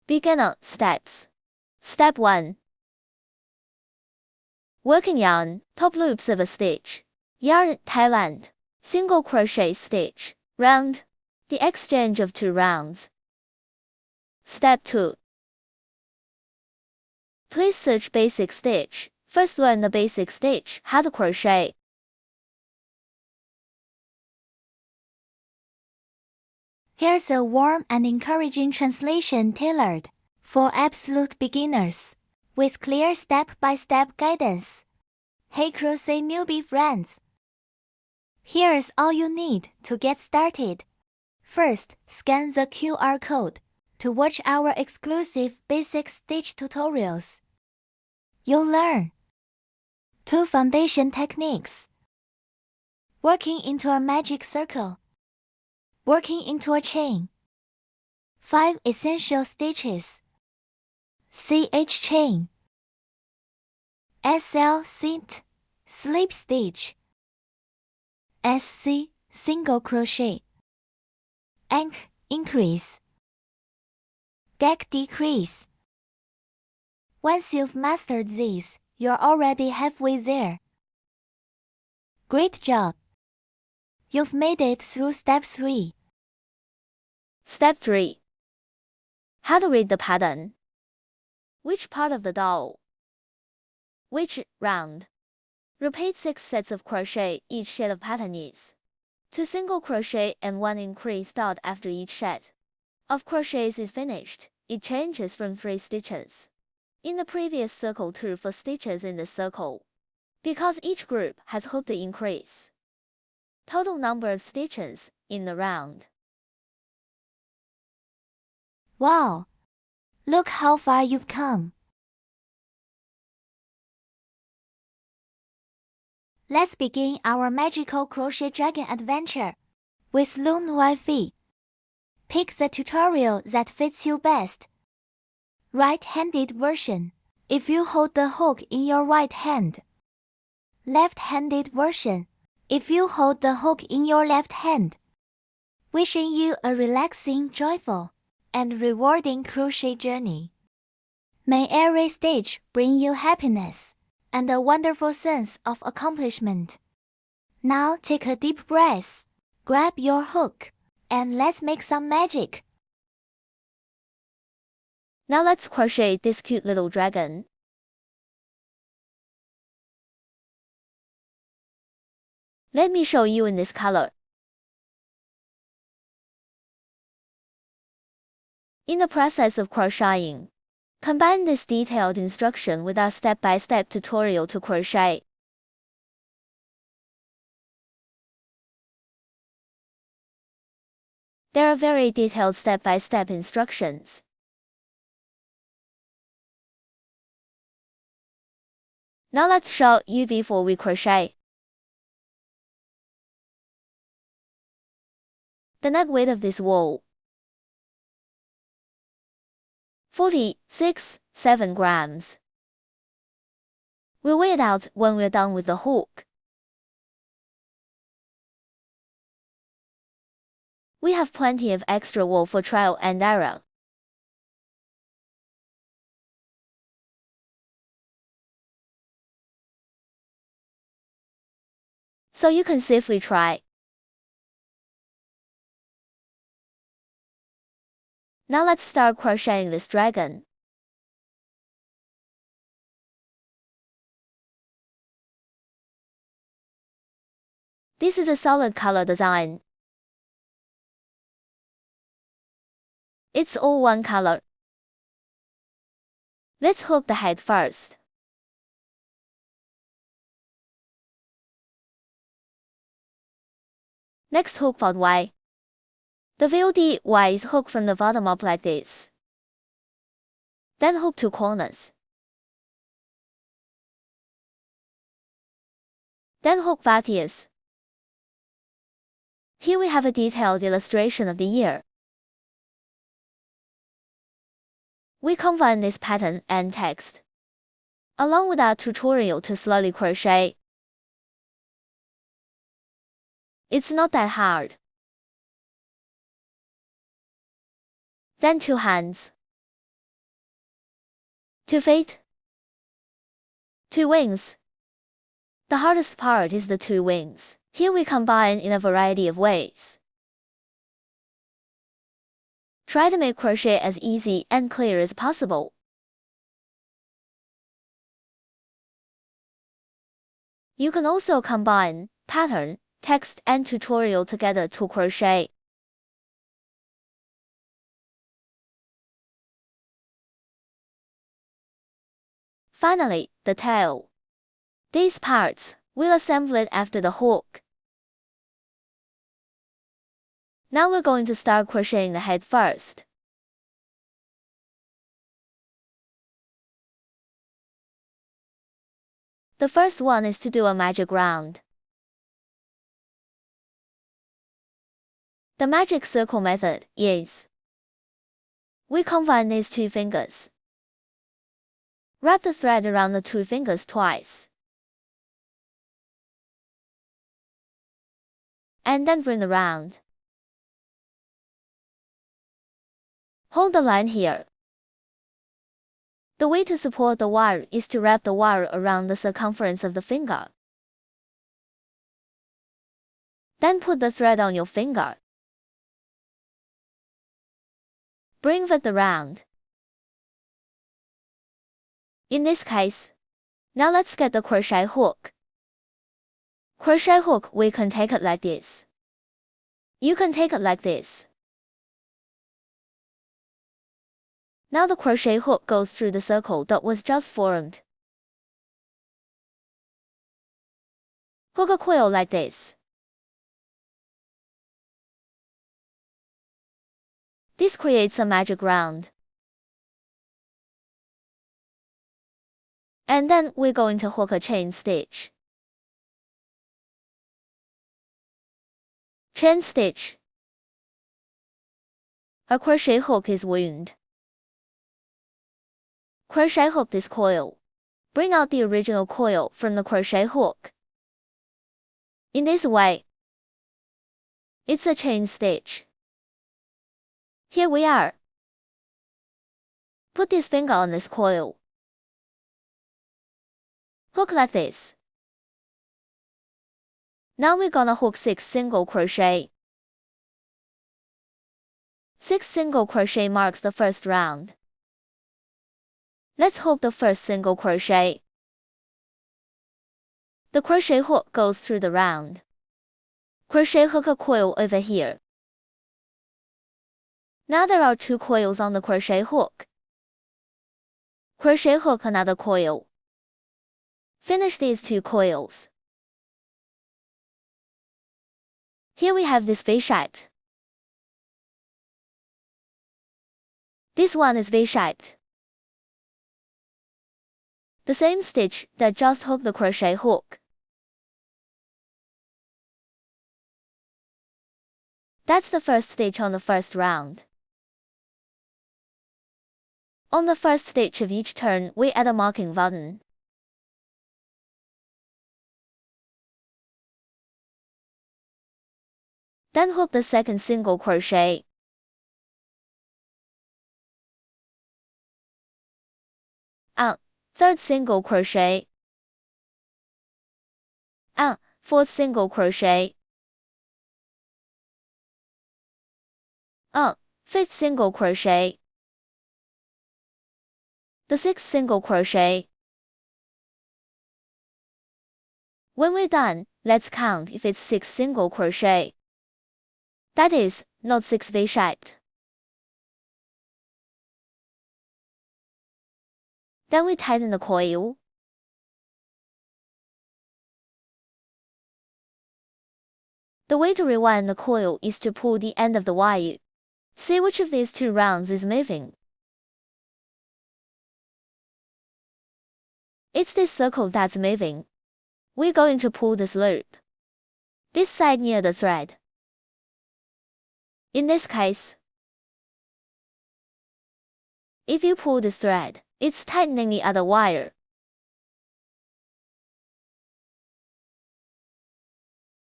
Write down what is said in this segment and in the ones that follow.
Beginner steps. Step 1. Working yarn, top loops of a stitch. Yarn, tail-end, single crochet stitch, round. The exchange of 2 rounds. Step 2. Please search basic stitch. First learn the basic stitch, how to crochet. Here's a warm and encouraging translation tailored for absolute beginners, with clear step-by-step guidance. Hey crochet newbie friends! Here's all you need to get started. First, scan the QR code to watch our exclusive basic stitch tutorials. You'll learn 2 foundation techniques. Working into a magic circle. Working into a chain. 5 essential stitches. CH chain. SL seat, slip stitch. SC single crochet. Ank increase. Gag decrease. Once you've mastered these, you're already halfway there. Great job! You've made it through step 3. Step 3. How to read the pattern. Which part of the doll? Which round? Repeat 6 sets of crochet. Each set of pattern is 2 single crochet and 1 increase dot after each set of crochets is finished. It changes from 3 stitches in the previous circle to 4 stitches in the circle, because each group has hooked the increase. Total number of stitches in the round. Wow! Look how far you've come. Let's begin our magical crochet dragon adventure with LuNuaFvy. Pick the tutorial that fits you best. Right-handed version, if you hold the hook in your right hand. Left-handed version, if you hold the hook in your left hand. Wishing you a relaxing, joyful, and rewarding crochet journey. May every stitch bring you happiness and a wonderful sense of accomplishment. Now take a deep breath, grab your hook, and let's make some magic. Now let's crochet this cute little dragon. Let me show you in this color. In the process of crocheting, combine this detailed instruction with our step-by-step tutorial to crochet. There are very detailed step-by-step instructions. Now let's show you before we crochet. The net weight of this wool, 46.7 grams. We'll weigh it out when we're done with the hook. We have plenty of extra wool for trial and error. So you can safely try. Now let's start crocheting this dragon. This is a solid color design. It's all one color. Let's hook the head first. Next hook fold Y. The VOD Y is hooked from the bottom up like this. Then hook 2 corners. Then hook various. Here we have a detailed illustration of the ear. We combine this pattern and text along with our tutorial to slowly crochet. It's not that hard. Then 2 hands, 2 feet, 2 wings. The hardest part is the 2 wings. Here we combine in a variety of ways. Try to make crochet as easy and clear as possible. You can also combine pattern, text, and tutorial together to crochet. Finally, the tail. These parts, we'll assemble it after the hook. Now we're going to start crocheting the head first. The first one is to do a magic round. The magic circle method is, we combine these 2 fingers. Wrap the thread around the 2 fingers twice. And then bring the round. Hold the line here. The way to support the wire is to wrap the wire around the circumference of the finger. Then put the thread on your finger. Bring with the round. In this case, now let's get the crochet hook. Crochet hook, we can take it like this. You can take it like this. Now the crochet hook goes through the circle that was just formed. Hook a coil like this. This creates a magic round. And then we're going to hook a chain stitch. Chain stitch. A crochet hook is wound. Crochet hook this coil. Bring out the original coil from the crochet hook. In this way, it's a chain stitch. Here we are. Put this finger on this coil. Hook like this. Now we're gonna hook 6 single crochet. 6 single crochet marks the first round. Let's hook the first single crochet. The crochet hook goes through the round. Crochet hook a coil over here. Now there are 2 coils on the crochet hook. Crochet hook another coil. Finish these 2 coils. Here we have this V-shaped. This one is V-shaped. The same stitch that just hooked the crochet hook. That's the first stitch on the first round. On the first stitch of each turn, we add a marking button. Then hook the second single crochet. Third single crochet. Fourth single crochet. Fifth single crochet. The sixth single crochet. When we're done, let's count if it's 6 single crochet. That is, not 6 V-shaped. Then we tighten the coil. The way to rewind the coil is to pull the end of the wire. See which of these 2 rounds is moving. It's this circle that's moving. We're going to pull this loop. This side near the thread. In this case, if you pull this thread, it's tightening the other wire.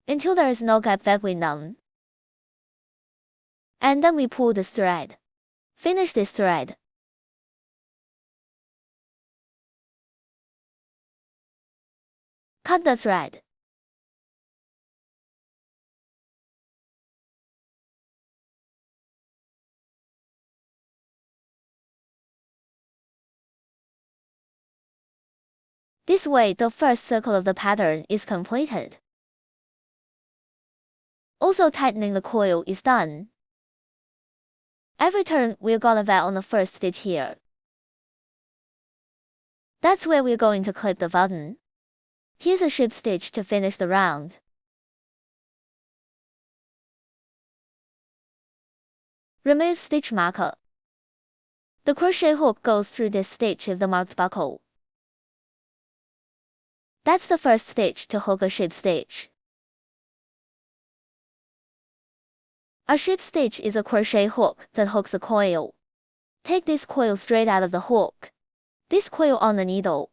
until there is no gap between them. And then we pull this thread. Finish this thread. Cut the thread. This way, the first circle of the pattern is completed. Also, tightening the coil is done. Every turn, we're gonna vet on the first stitch here. That's where we're going to clip the button. Here's a ship stitch to finish the round. Remove stitch marker. The crochet hook goes through this stitch of the marked buckle. That's the first stitch to hook a ship stitch. A ship stitch is a crochet hook that hooks a coil. Take this coil straight out of the hook. This coil on the needle.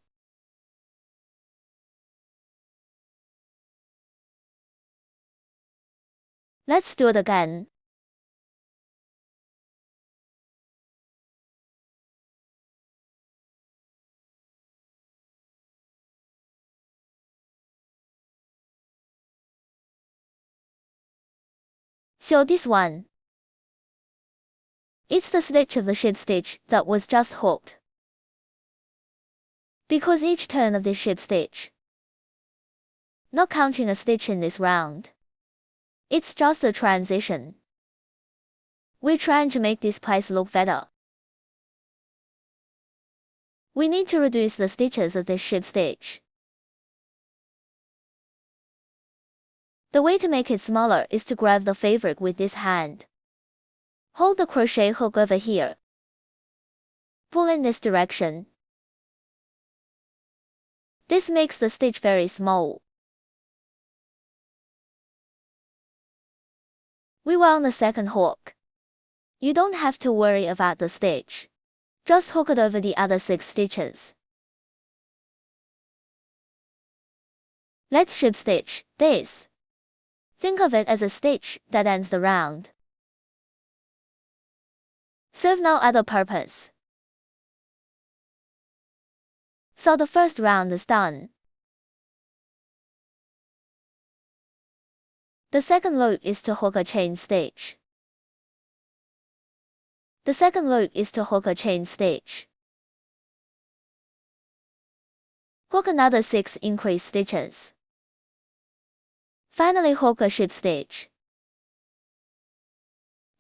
Let's do it again. So this one. It's the stitch of the ship stitch that was just hooked. Because each turn of this ship stitch, not counting a stitch in this round, it's just a transition. We're trying to make this place look better. We need to reduce the stitches of this ship stitch. The way to make it smaller is to grab the fabric with this hand. Hold the crochet hook over here. Pull in this direction. This makes the stitch very small. We were on the second hook. You don't have to worry about the stitch. Just hook it over the other 6 stitches. Let's ship stitch this. Think of it as a stitch that ends the round. Serve no other purpose. So the first round is done. The second loop is to hook a chain stitch. The second loop is to hook a chain stitch. Hook another 6 increase stitches. Finally, hook a ship stitch.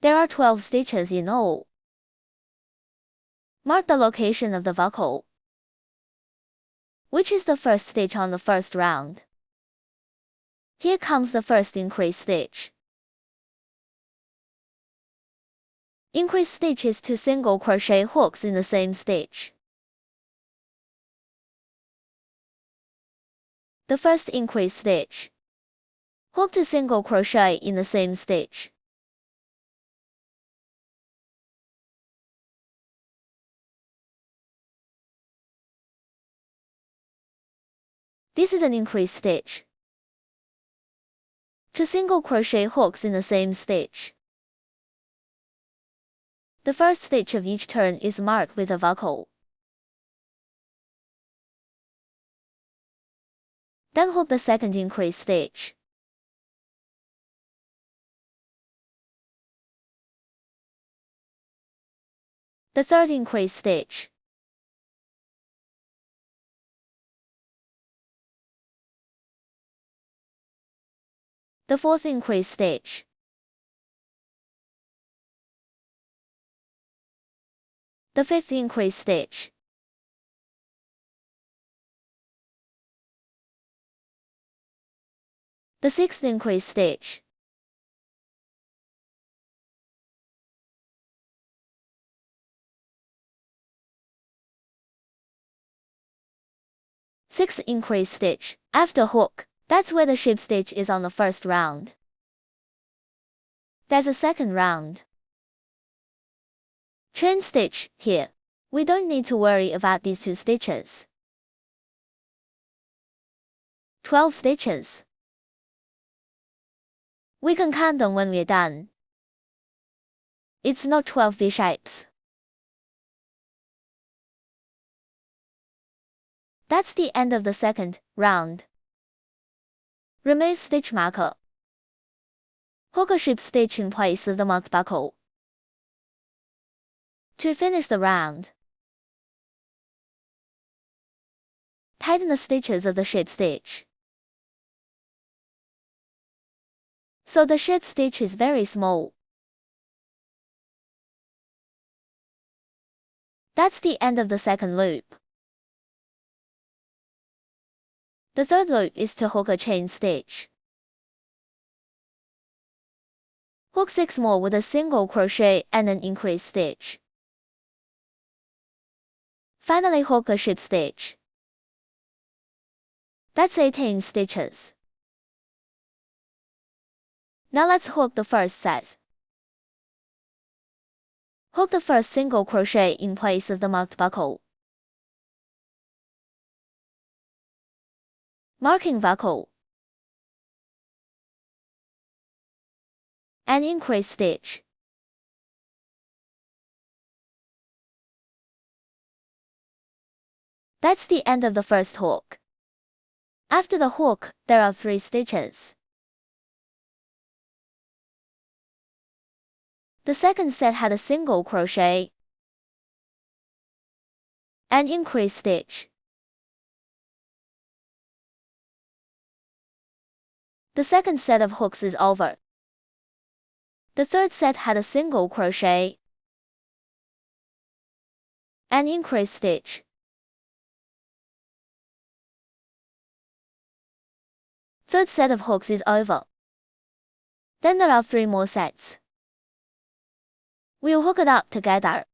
There are 12 stitches in all. Mark the location of the buckle, which is the first stitch on the first round. Here comes the first increase stitch. Increase stitch is 2 single crochet hooks in the same stitch. The first increase stitch. Hook 2 single crochet in the same stitch. This is an increase stitch. 2 single crochet hooks in the same stitch. The first stitch of each turn is marked with a buckle. Then hook the second increase stitch. The third increase stitch. The fourth increase stitch. The fifth increase stitch. The sixth increase stitch. Sixth increase stitch. After hook, that's where the ship stitch is on the first round. There's a second round. Chain stitch here. We don't need to worry about these 2 stitches. 12 stitches. We can count them when we're done. It's not 12 V-shapes. That's the end of the second round. Remove stitch marker. Hook a ship stitch in place of the marked buckle. To finish the round, tighten the stitches of the ship stitch. So the ship stitch is very small. That's the end of the second loop. The third loop is to hook a chain stitch. Hook 6 more with a single crochet and an increase stitch. Finally hook a ship stitch. That's 18 stitches. Now let's hook the first set. Hook the first single crochet in place of the marked buckle. Marking buckle. And increase stitch. That's the end of the first hook. After the hook, there are 3 stitches. The second set had a single crochet and increase stitch. The second set of hooks is over. The third set had a single crochet and increase stitch. Third set of hooks is over. Then there are 3 more sets. We'll hook it up together.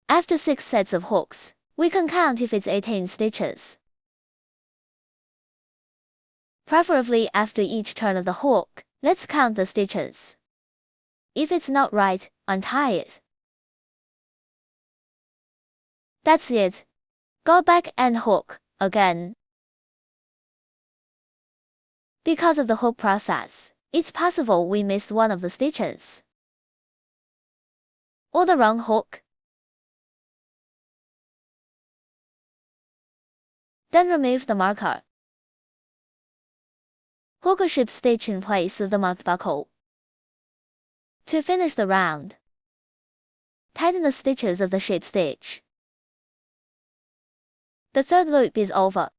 After 6 sets of hooks, we can count if it's 18 stitches. Preferably after each turn of the hook, let's count the stitches. If it's not right, untie it. That's it. Go back and hook again. Because of the hook process, it's possible we missed one of the stitches. Or the wrong hook. Then remove the marker. Hook a ship stitch in place of the marked buckle. To finish the round, tighten the stitches of the ship stitch. The third loop is over.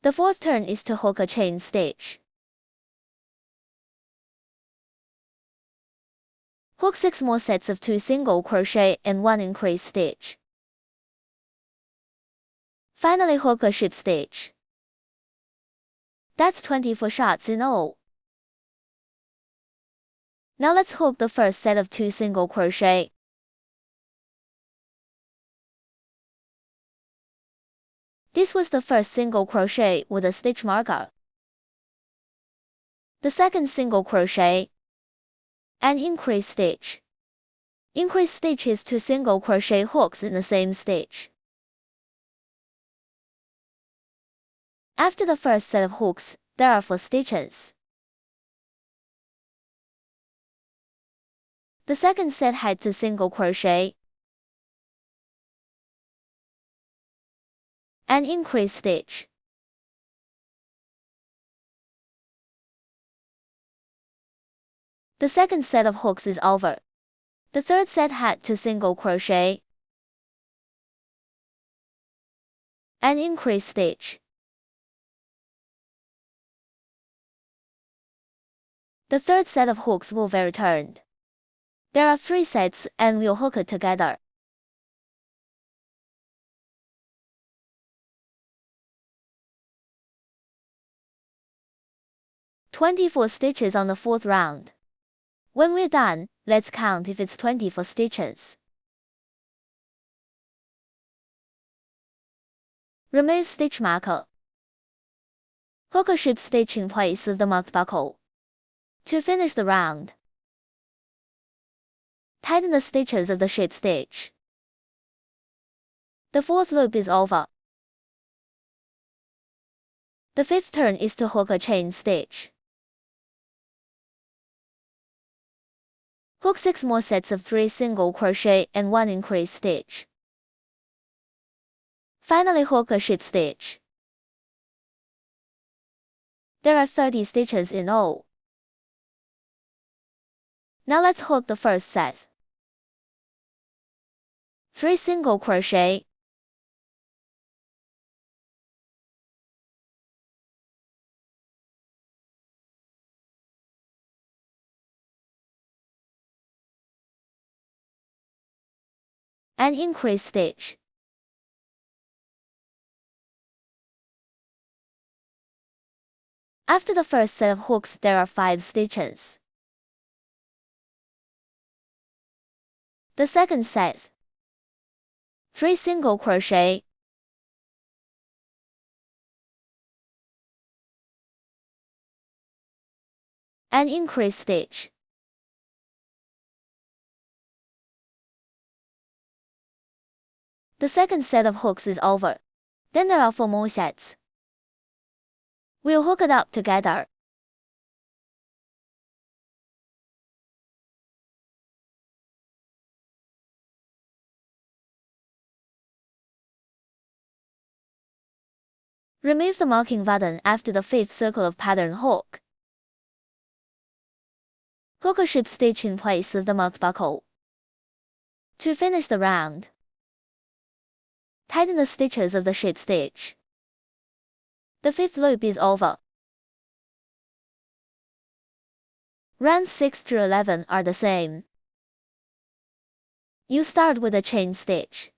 The fourth turn is to hook a chain stitch. Hook 6 more sets of 2 single crochet and 1 increase stitch. Finally hook a ship stitch. That's 24 shots in all. Now let's hook the first set of 2 single crochet. This was the first single crochet with a stitch marker. The second single crochet and increase stitch. Increase stitch is 2 single crochet hooks in the same stitch. After the first set of hooks, there are 4 stitches. The second set had 2 single crochet and increase stitch. The second set of hooks is over. The third set had 2 single crochet and increase stitch. The third set of hooks will be returned. There are 3 sets and we'll hook it together. "24 stitches on the 4th round. When we're done, let's count if it's 24 stitches. Remove stitch marker. Hook a ship stitch in place of the marked buckle. To finish the round, tighten the stitches of the ship stitch. The fourth loop is over. The fifth turn is to hook a chain stitch. Hook 6 more sets of 3 single crochet and 1 increase stitch. Finally hook a ship stitch. There are 30 stitches in all. Now let's hook the first set. 3 single crochet. And increase stitch. After the first set of hooks, there are 5 stitches. The second set. 3 single crochet. And increase stitch. The second set of hooks is over. Then there are 4 more sets. We'll hook it up together. Remove the marking button after the 5th circle of pattern hook. Hook a ship stitch in place of the marked buckle. To finish the round, tighten the stitches of the ship stitch. The 5th loop is over. Rounds 6 through 11 are the same. You start with a chain stitch.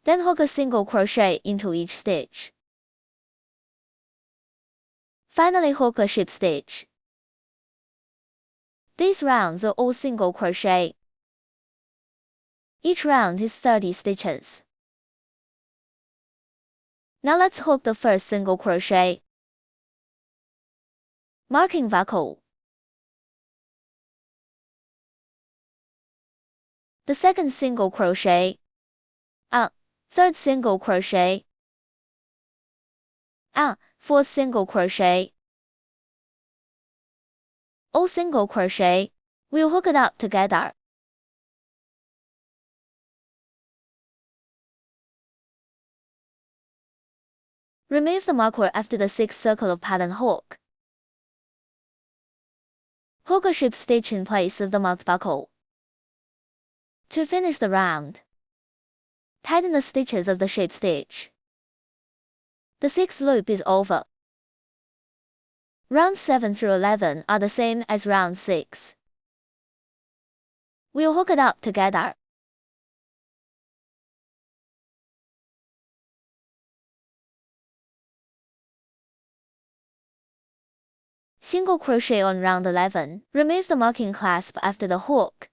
Then hook a single crochet into each stitch. Finally hook a ship stitch. These rounds are all single crochet. Each round is 30 stitches. Now let's hook the first single crochet. Marking buckle. The second single crochet. Third single crochet. Fourth single crochet. All single crochet. We'll hook it up together. Remove the marker after the 6th circle of pattern hook. Hook a ship stitch in place of the marked buckle. To finish the round, tighten the stitches of the ship stitch. The 6th loop is over. Rounds 7 through 11 are the same as round 6. We'll hook it up together. Single crochet on round 11. Remove the marking clasp after the hook.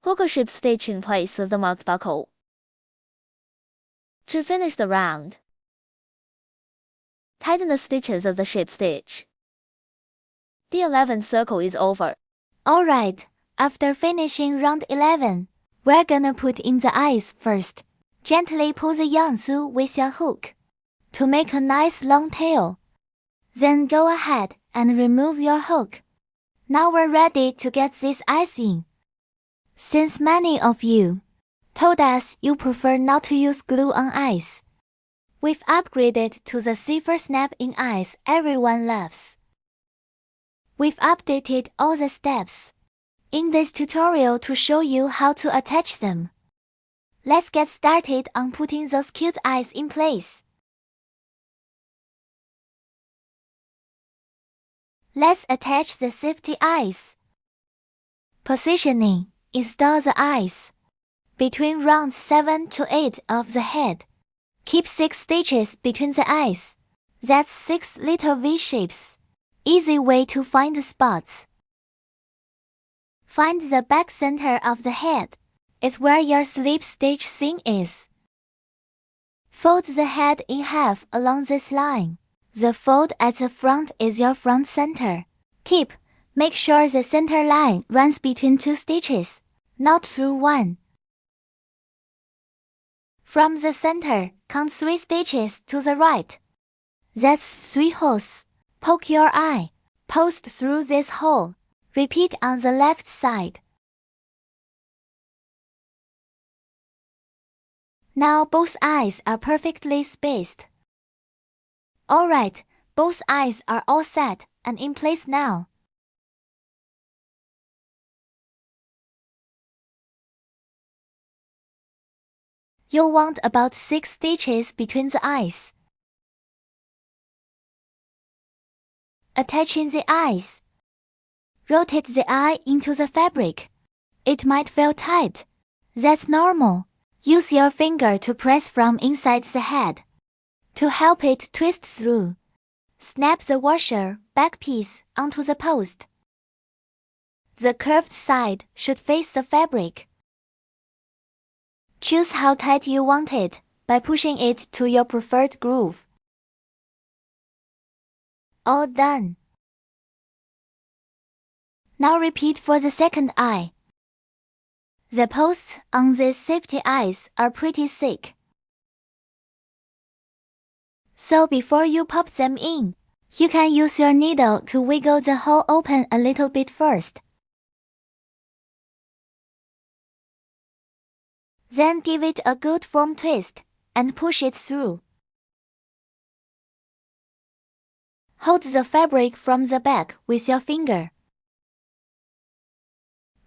Hook a ship stitch in place of the marked buckle. To finish the round, tighten the stitches of the ship stitch. The 11th circle is over. Alright, after finishing round 11, we're gonna put in the eyes first. Gently pull the yarn through with your hook to make a nice long tail. Then go ahead and remove your hook. Now we're ready to get these eyes in. Since many of you told us you prefer not to use glue on eyes, we've upgraded to the safer snap-in eyes everyone loves. We've updated all the steps in this tutorial to show you how to attach them. Let's get started on putting those cute eyes in place. Let's attach the safety eyes. Positioning. Install the eyes between rounds 7 to 8 of the head. Keep 6 stitches between the eyes. That's 6 little V shapes. Easy way to find the spots. Find the back center of the head. It's where your slip stitch seam is. Fold the head in half along this line. The fold at the front is your front center. Make sure the center line runs between 2 stitches. not through one. From the center, count 3 stitches to the right. That's 3 holes. Poke your eye. Post through this hole. Repeat on the left side. Now both eyes are perfectly spaced. Alright, both eyes are all set and in place now. You'll want about 6 stitches between the eyes. Attaching the eyes. Rotate the eye into the fabric. It might feel tight. That's normal. Use your finger to press from inside the head. To help it twist through, snap the washer back piece onto the post. The curved side should face the fabric. Choose how tight you want it by pushing it to your preferred groove. All done. Now repeat for the second eye. The posts on these safety eyes are pretty thick. So before you pop them in, you can use your needle to wiggle the hole open a little bit first. Then give it a good firm twist and push it through. Hold the fabric from the back with your finger.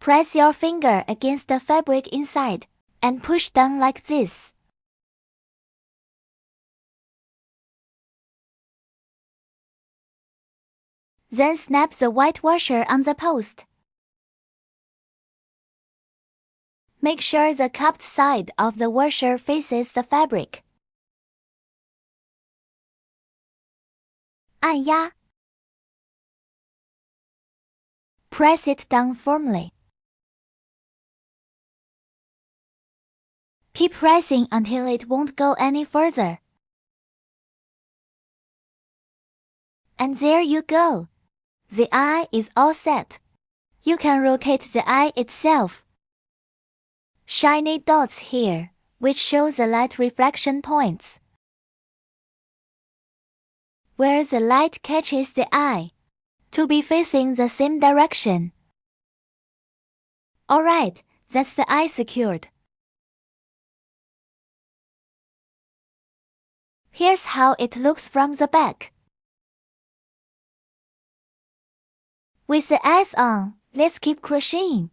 Press your finger against the fabric inside and push down like this. Then snap the white washer on the post. Make sure the cupped side of the washer faces the fabric. 按压. Press it down firmly. Keep pressing until it won't go any further. And there you go. The eye is all set. You can rotate the eye itself. Shiny dots here, which show the light reflection points. Where the light catches the eye, to be facing the same direction. Alright, that's the eye secured. Here's how it looks from the back. With the eyes on, let's keep crocheting.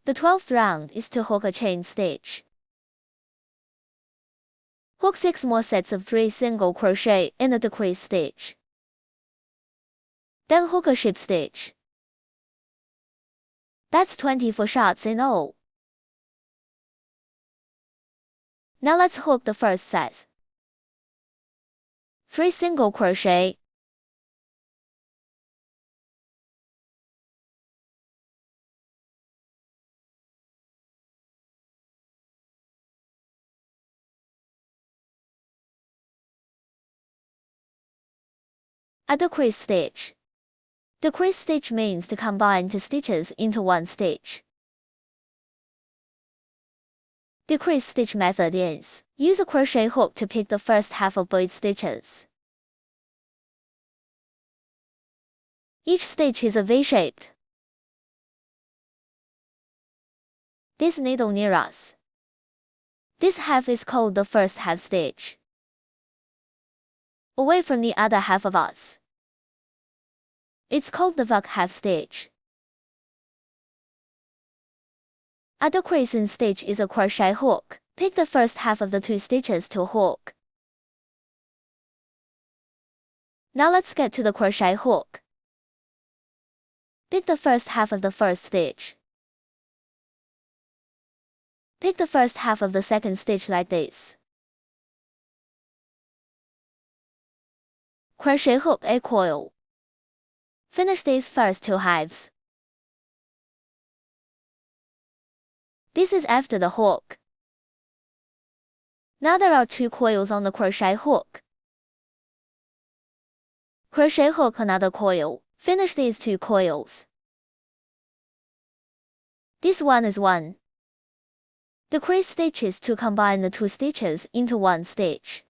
The 12th round is to hook a chain stitch. Hook 6 more sets of 3 single crochet in the decrease stitch. Then hook a ship stitch. That's 24 shots in all. Now let's hook the first set. 3 single crochet. A decrease stitch. Decrease stitch means to combine 2 stitches into 1 stitch. Decrease stitch method is, use a crochet hook to pick the first half of both stitches. Each stitch is a V-shaped. This needle near us. This half is called the first half stitch. Away from the other half of us. It's called the back half stitch. A decreasing stitch is a crochet hook. Pick the first half of the 2 stitches to hook. Now let's get to the crochet hook. Pick the first half of the first stitch. Pick the first half of the second stitch like this. Crochet hook a coil. Finish these first 2 halves. This is after the hook. Now there are 2 coils on the crochet hook. Crochet hook another coil. Finish these 2 coils. This one is 1. Decrease stitches to combine the 2 stitches into 1 stitch.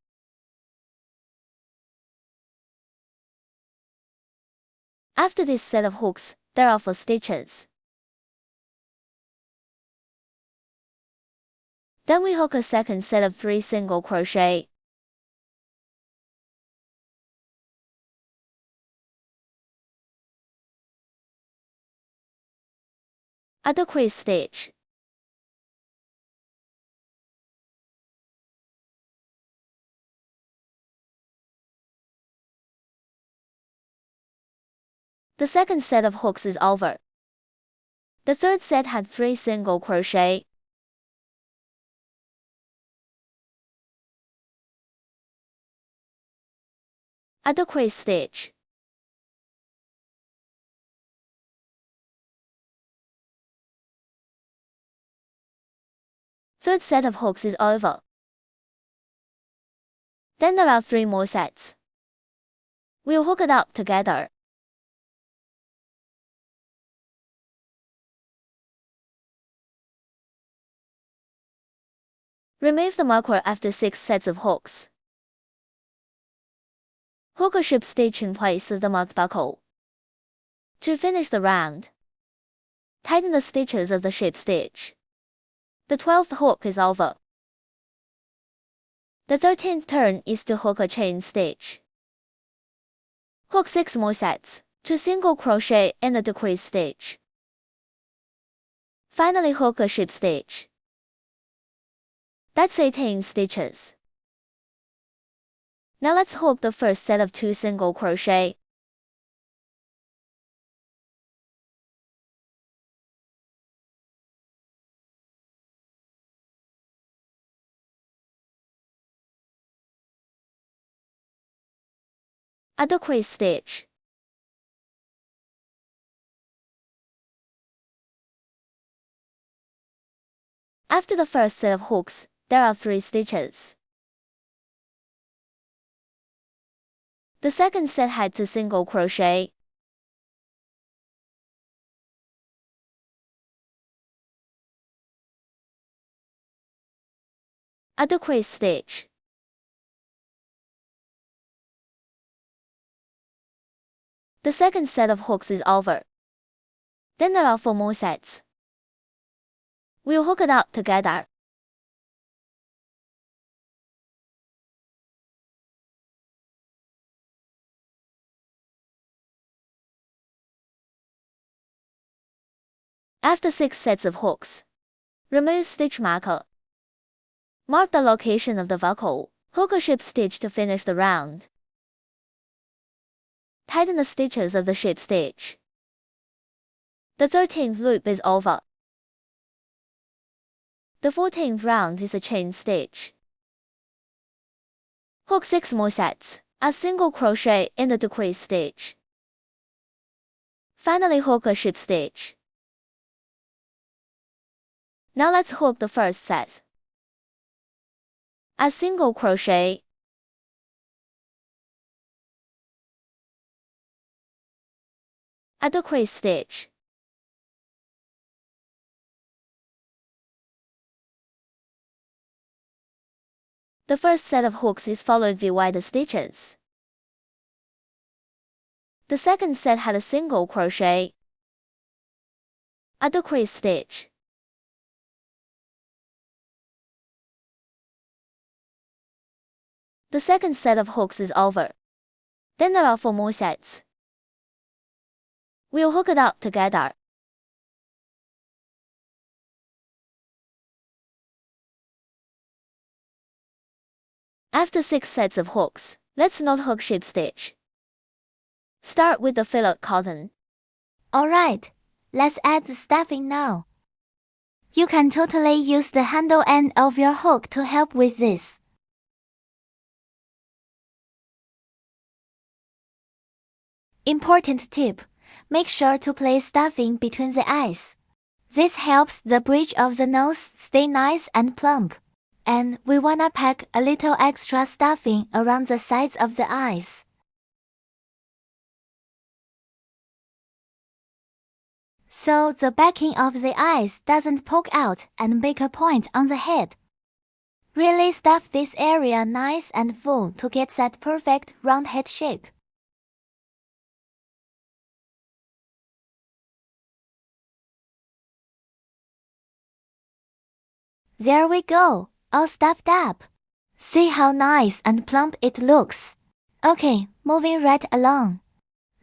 After this set of hooks, there are 4 stitches. Then we hook a second set of 3 single crochet. A decrease stitch. The second set of hooks is over. The third set had 3 single crochet. A decrease stitch. Third set of hooks is over. Then there are 3 more sets. We'll hook it up together. Remove the marker after 6 sets of hooks. Hook a ship stitch in place of the marked buckle. To finish the round, tighten the stitches of the ship stitch. The 12th hook is over. The 13th turn is to hook a chain stitch. Hook 6 more sets, 2 single crochet and a decrease stitch. Finally hook a ship stitch. That's 18 stitches. Now let's hook the first set of 2 single crochet. A decrease stitch. After the first set of hooks, there are 3 stitches. The second set had 2 single crochet. A decrease stitch. The second set of hooks is over. Then there are 4 more sets. We'll hook it up together. After 6 sets of hooks, remove stitch marker. Mark the location of the buckle. Hook a ship stitch to finish the round. Tighten the stitches of the ship stitch. The 13th loop is over. The 14th round is a chain stitch. Hook 6 more sets, a single crochet and a decrease stitch. Finally hook a ship stitch. Now let's hook the first set. A single crochet. A decrease stitch. The first set of hooks is followed by wide stitches. The second set had a single crochet. A decrease stitch. The second set of hooks is over. Then there are 4 more sets. We'll hook it up together. After 6 sets of hooks, let's not hook ship stitch. Start with the fillet cotton. Alright, let's add the stuffing now. You can totally use the handle end of your hook to help with this. Important tip: make sure to place stuffing between the eyes. This helps the bridge of the nose stay nice and plump. And we wanna pack a little extra stuffing around the sides of the eyes. So the backing of the eyes doesn't poke out and make a point on the head. Really stuff this area nice and full to get that perfect round head shape. There we go, all stuffed up. See how nice and plump it looks. Okay, moving right along.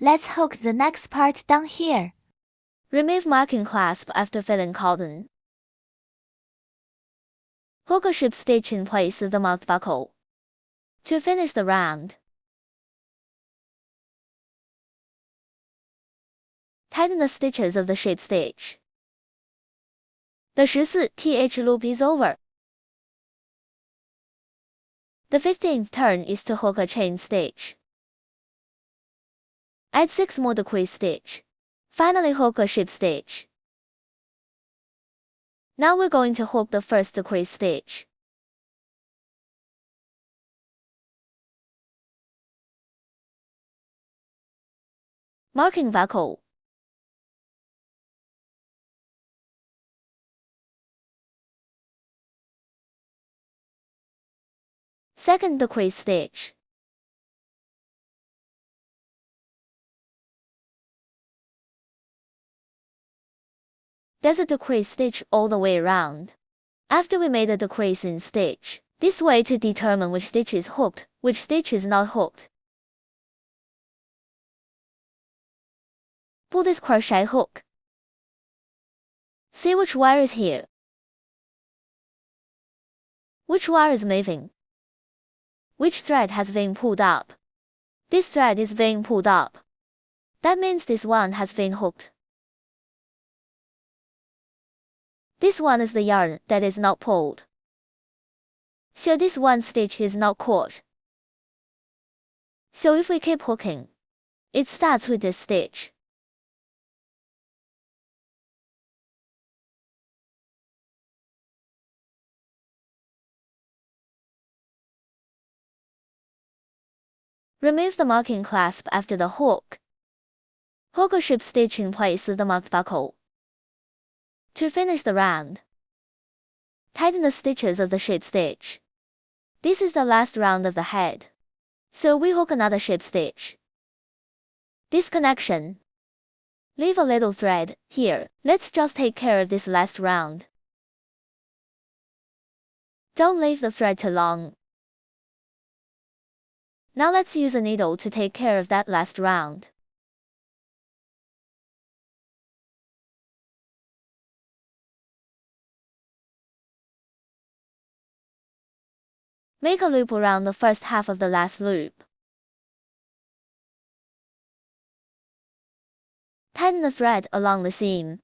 Let's hook the next part down here. Remove marking clasp after filling cotton. Hook a ship stitch in place of the mouth buckle. To finish the round, tighten the stitches of the ship stitch. The 14th loop is over. The 15th turn is to hook a chain stitch. Add 6 more decrease stitch. Finally hook a ship stitch. Now we're going to hook the first decrease stitch. Marking buckle. Second decrease stitch. There's a decrease stitch all the way around. After we made a decrease in stitch, this way to determine which stitch is hooked, which stitch is not hooked. Pull this crochet hook. See which wire is here. Which wire is moving? Which thread has been pulled up? This thread is being pulled up. That means this one has been hooked. This one is the yarn that is not pulled. So this one stitch is not caught. So if we keep hooking, it starts with this stitch. Remove the marking clasp after the hook. Hook a ship stitch in place of the mouth buckle. To finish the round, tighten the stitches of the ship stitch. This is the last round of the head, so we hook another ship stitch. This connection. Leave a little thread here. Let's just take care of this last round. Don't leave the thread too long. Now let's use a needle to take care of that last round. Make a loop around the first half of the last loop. Tighten the thread along the seam.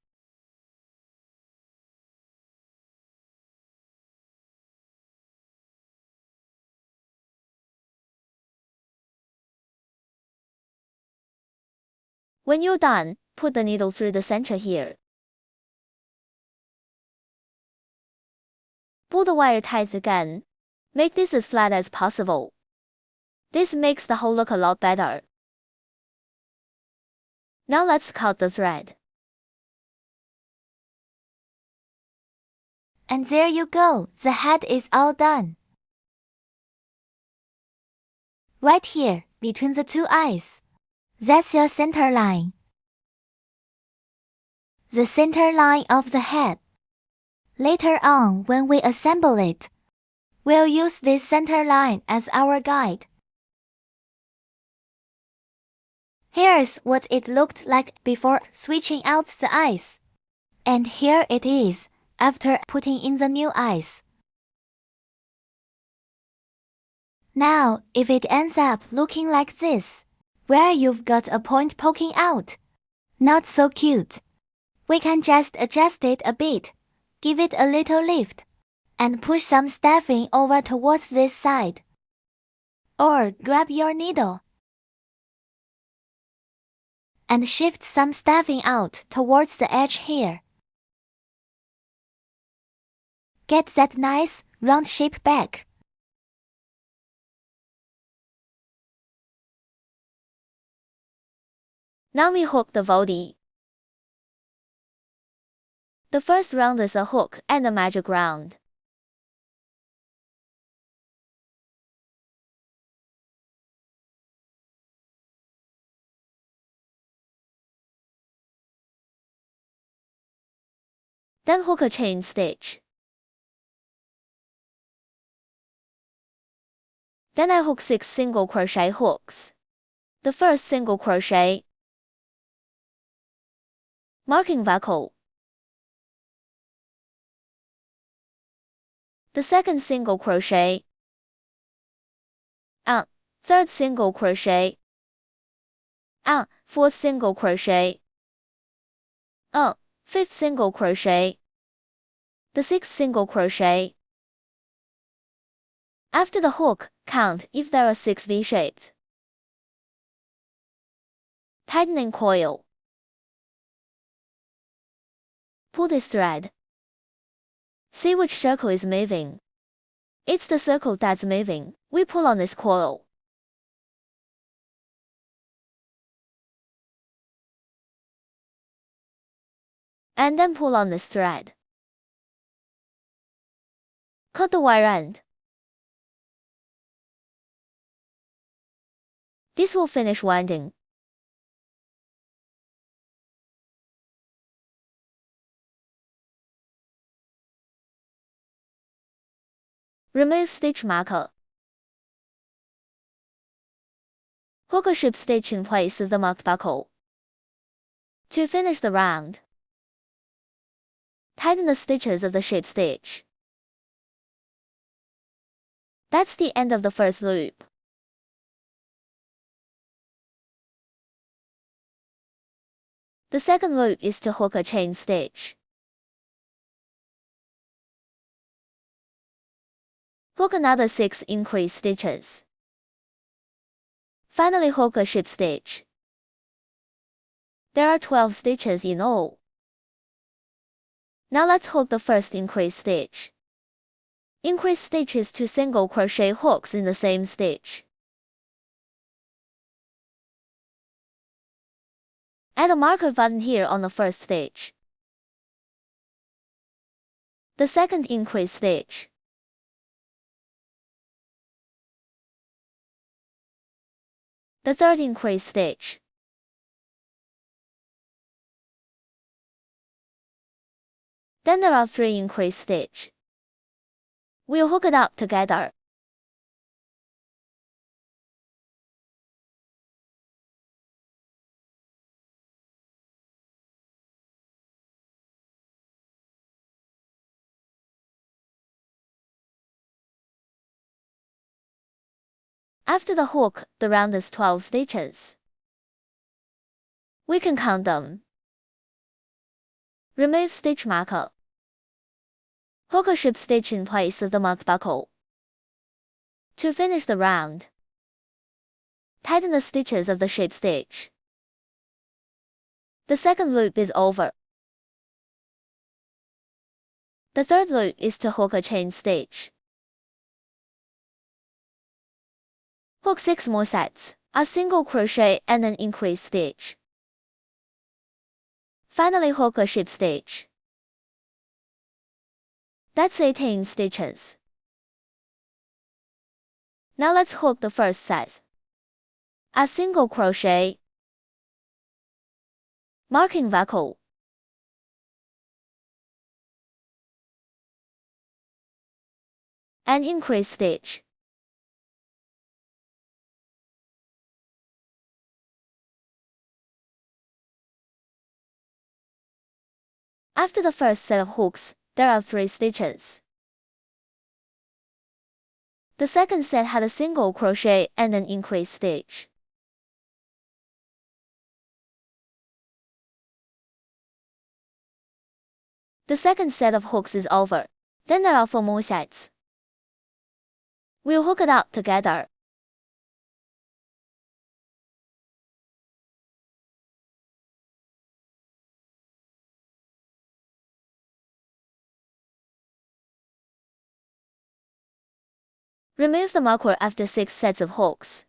When you're done, put the needle through the center here. Pull the wire tight again. Make this as flat as possible. This makes the hole look a lot better. Now let's cut the thread. And there you go, the head is all done. Right here, between the two eyes. That's your center line. The center line of the head. Later on, when we assemble it, we'll use this center line as our guide. Here's what it looked like before switching out the eyes. And here it is, after putting in the new eyes. Now, if it ends up looking like this, where you've got a point poking out, not so cute. We can just adjust it a bit, give it a little lift, and push some stuffing over towards this side. Or grab your needle and shift some stuffing out towards the edge here. Get that nice, round shape back. Now we hook the body. The first round is a hook and a magic round. Then hook a chain stitch. Then I hook 6 single crochet hooks. The first single crochet, marking buckle. The second single crochet, third single crochet, fourth single crochet, fifth single crochet, the sixth single crochet. After the hook, count if there are 6 V-shaped. Tightening coil. Pull this thread. See which circle is moving. It's the circle that's moving. We pull on this coil. And then pull on this thread. Cut the wire end. This will finish winding. Remove stitch marker. Hook a ship stitch in place of the marked buckle. To finish the round, tighten the stitches of the ship stitch. That's the end of the first loop. The second loop is to hook a chain stitch. Hook another 6 increase stitches. Finally hook a ship stitch. There are 12 stitches in all. Now let's hook the first increase stitch. Increase stitch is 2 single crochet hooks in the same stitch. Add a marker button here on the first stitch. The second increase stitch. The third increase stitch. Then there are 3 increase stitch. We'll hook it up together. After the hook, the round is 12 stitches. We can count them. Remove stitch marker. Hook a ship stitch in place of the marked buckle. To finish the round, tighten the stitches of the ship stitch. The second loop is over. The third loop is to hook a chain stitch. Hook 6 more sets, a single crochet and an increase stitch. Finally hook a ship stitch. That's 18 stitches. Now let's hook the first set. A single crochet, marking buckle, and increase stitch. After the first set of hooks, there are 3 stitches. The second set had a single crochet and an increase stitch. The second set of hooks is over. Then there are 4 more sets. We'll hook it up together. Remove the marker after 6 sets of hooks.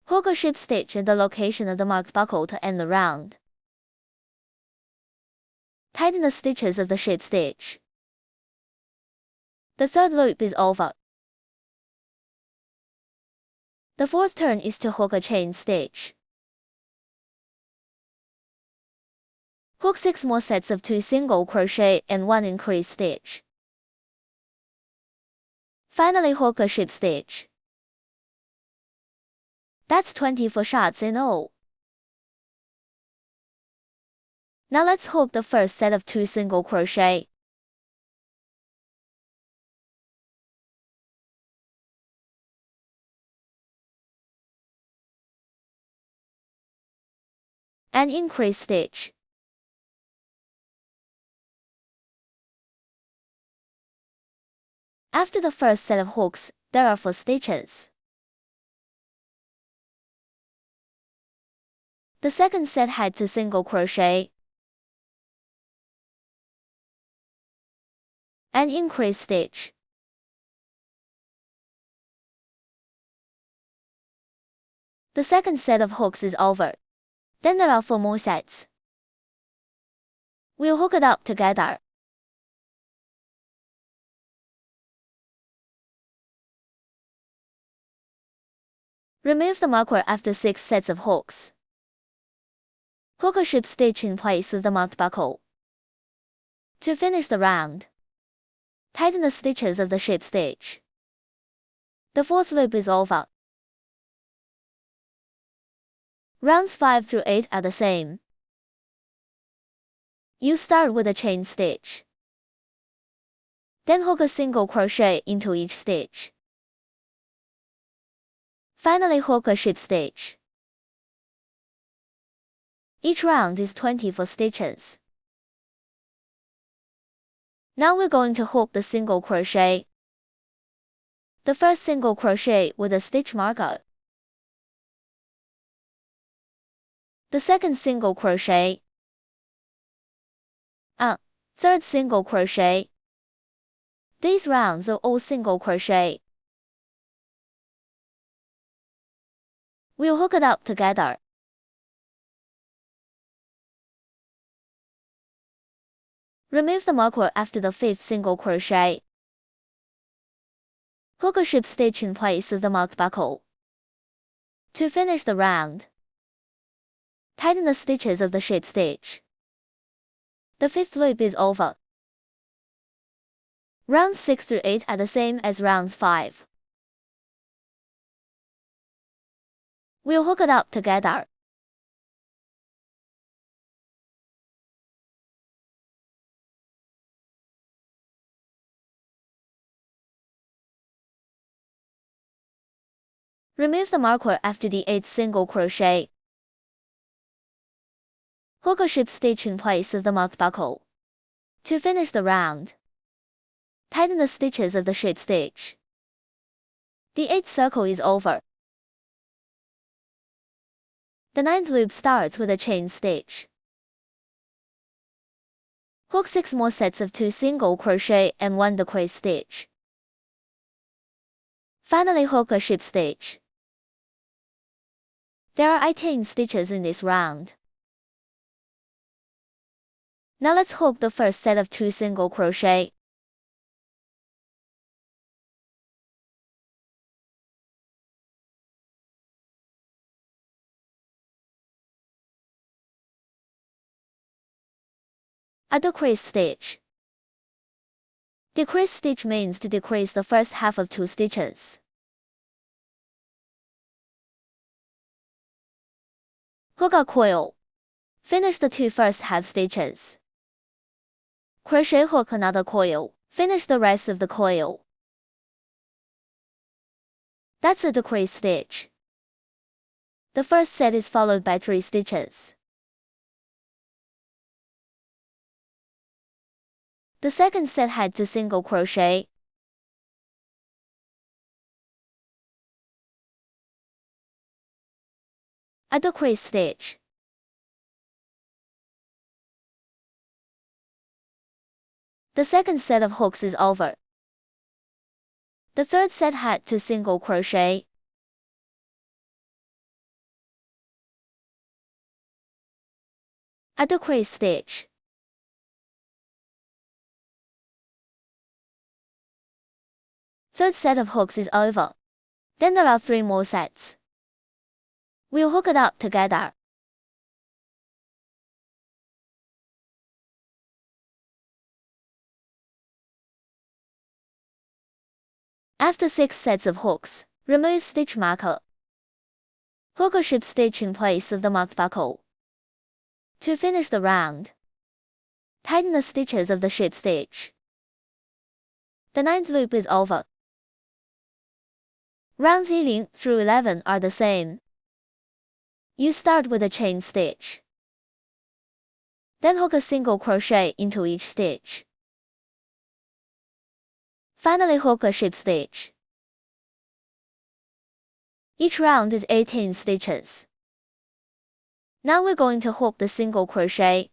Hook a ship stitch at the location of the marked buckle to end the round. Tighten the stitches of the ship stitch. The third loop is over. The fourth turn is to hook a chain stitch. Hook 6 more sets of 2 single crochet and 1 increase stitch. Finally hook a ship stitch. That's 24 shots in all. Now let's hook the first set of 2 single crochet. And increase stitch. After the first set of hooks, there are 4 stitches. The second set had 2 single crochet and increase stitch. The second set of hooks is over. Then there are 4 more sets. We'll hook it up together. Remove the marker after 6 sets of hooks. Hook a ship stitch in place with the marked buckle. To finish the round, tighten the stitches of the ship stitch. The fourth loop is over. Rounds 5 through 8 are the same. You start with a chain stitch. Then hook a single crochet into each stitch. Finally hook a ship stitch. Each round is 24 stitches. Now we're going to hook the single crochet. The first single crochet with a stitch marker. The second single crochet. Third single crochet. These rounds are all single crochet. We'll hook it up together. Remove the marker after the 5th single crochet. Hook a ship stitch in place of the marked buckle. To finish the round, tighten the stitches of the ship stitch. The 5th loop is over. Rounds 6 through 8 are the same as rounds 5. We'll hook it up together. Remove the marker after the 8th single crochet. Hook a ship stitch in place of the marked buckle. To finish the round, tighten the stitches of the ship stitch. The 8th circle is over. The 9th loop starts with a chain stitch. Hook 6 more sets of 2 single crochet and 1 decrease stitch. Finally hook a ship stitch. There are 18 stitches in this round. Now let's hook the first set of 2 single crochet. A decrease stitch. Decrease stitch means to decrease the first half of 2 stitches. Hook a coil. Finish the 2 first half stitches. Crochet hook another coil. Finish the rest of the coil. That's a decrease stitch. The first set is followed by 3 stitches. The second set had 2 single crochet. A decrease stitch. The second set of hooks is over. The third set had 2 single crochet. Add the crease stitch. Third set of hooks is over. Then there are 3 more sets. We'll hook it up together. After 6 sets of hooks, remove stitch marker. Hook a ship stitch in place of the marked buckle. To finish the round, tighten the stitches of the ship stitch. The 9th loop is over. Rounds 11 through 11 are the same. You start with a chain stitch. Then hook a single crochet into each stitch. Finally hook a ship stitch. Each round is 18 stitches. Now we're going to hook the single crochet.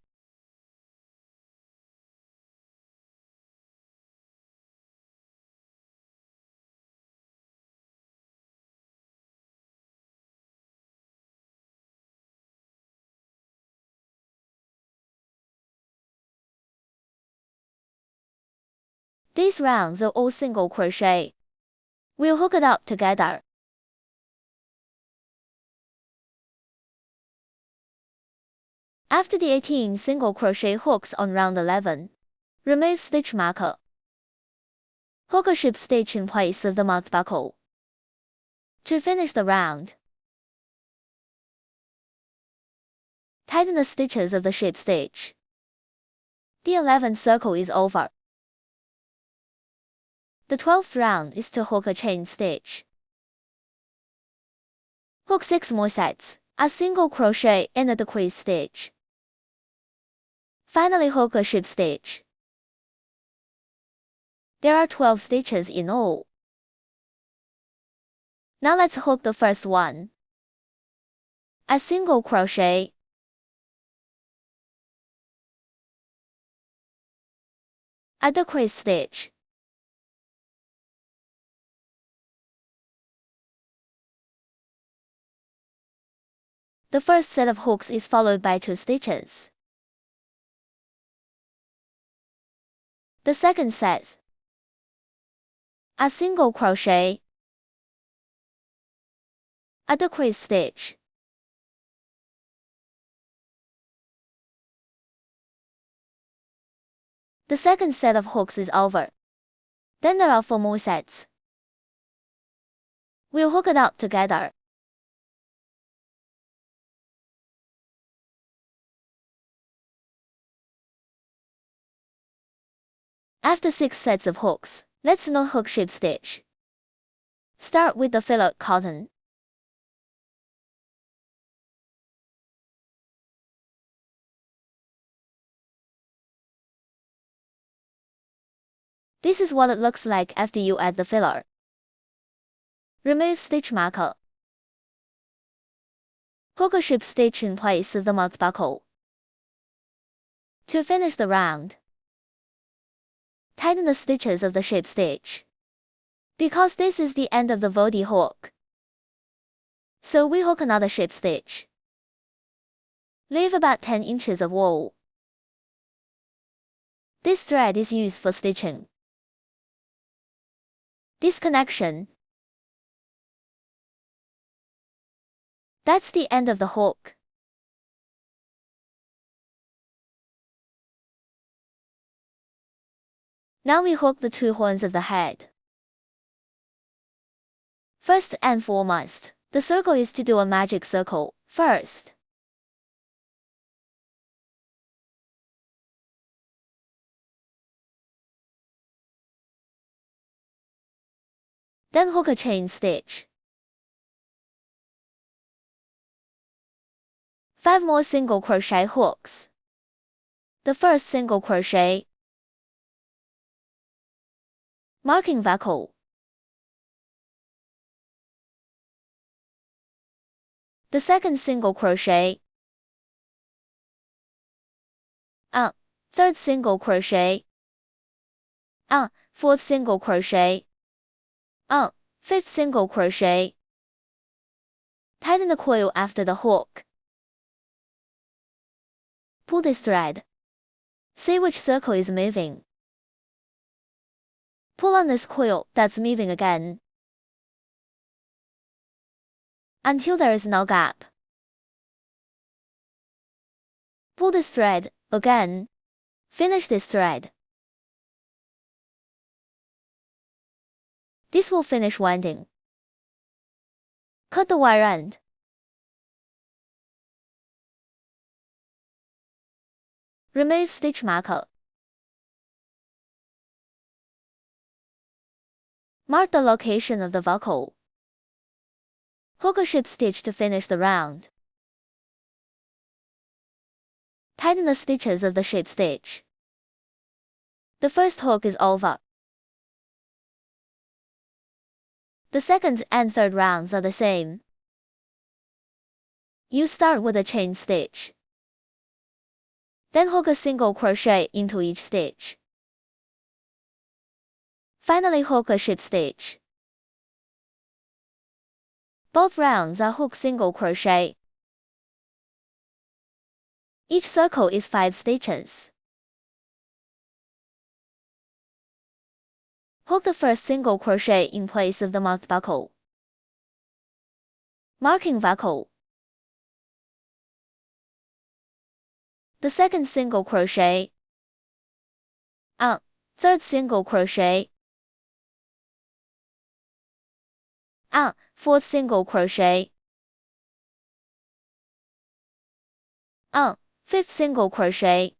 These rounds are all single crochet. We'll hook it up together. After the 18 single crochet hooks on round 11, remove stitch marker. Hook a ship stitch in place of the marked buckle. To finish the round, tighten the stitches of the ship stitch. The 11th circle is over. The 12th round is to hook a chain stitch. Hook 6 more sets, a single crochet and a decrease stitch. Finally hook a ship stitch. There are 12 stitches in all. Now let's hook the first one. A single crochet. A decrease stitch. The first set of hooks is followed by 2 stitches. The second set. A single crochet. A decrease stitch. The second set of hooks is over. Then there are 4 more sets. We'll hook it up together. After 6 sets of hooks, let's not hook ship stitch. Start with the filler cotton. This is what it looks like after you add the filler. Remove stitch marker. Hook a ship stitch in place of the marked buckle. To finish the round, tighten the stitches of the ship stitch. Because this is the end of the body hook, so we hook another ship stitch. Leave about 10 inches of wool. This thread is used for stitching. Disconnection. That's the end of the hook. Now we hook the 2 horns of the head. First and foremost, the circle is to do a magic circle first. Then hook a chain stitch. 5 more single crochet hooks. The first single crochet. Marking buckle. The second single crochet. Third single crochet. Fourth single crochet. On 5th single crochet. Tighten the coil after the hook. Pull this thread. See which circle is moving. Pull on this coil that's moving again, until there is no gap. Pull this thread again. Finish this thread. This will finish winding. Cut the wire end. Remove stitch marker. Mark the location of the buckle. Hook a ship stitch to finish the round. Tighten the stitches of the ship stitch. The first hook is over. The second and third rounds are the same. You start with a chain stitch. Then hook a single crochet into each stitch. Finally hook a ship stitch. Both rounds are hook single crochet. Each circle is 5 stitches. Hook the first single crochet in place of the marked buckle. Marking buckle. The second single crochet. On third single crochet. On fourth single crochet. On fifth single crochet.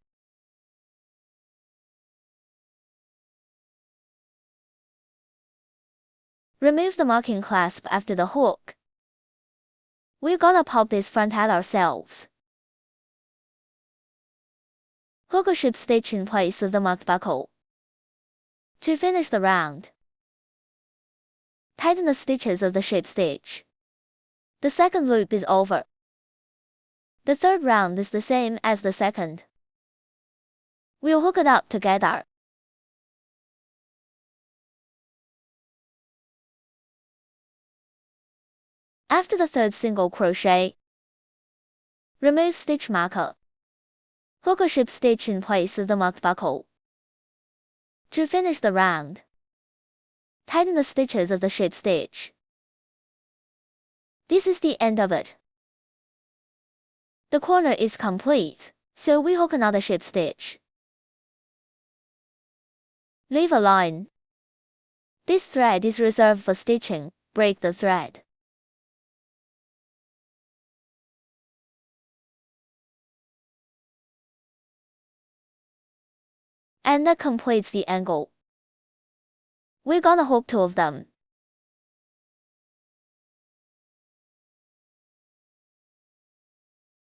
Remove the marking clasp after the hook. We're gonna pop this front head ourselves. Hook a ship stitch in place of the marked buckle. To finish the round, tighten the stitches of the ship stitch. The second loop is over. The third round is the same as the second. We'll hook it up together. After the third single crochet, remove stitch marker. Hook a ship stitch in place of the marked buckle. To finish the round, tighten the stitches of the ship stitch. This is the end of it. The corner is complete, so we hook another ship stitch. Leave a line. This thread is reserved for stitching. Break the thread. And that completes the angle. We're gonna hook 2 of them.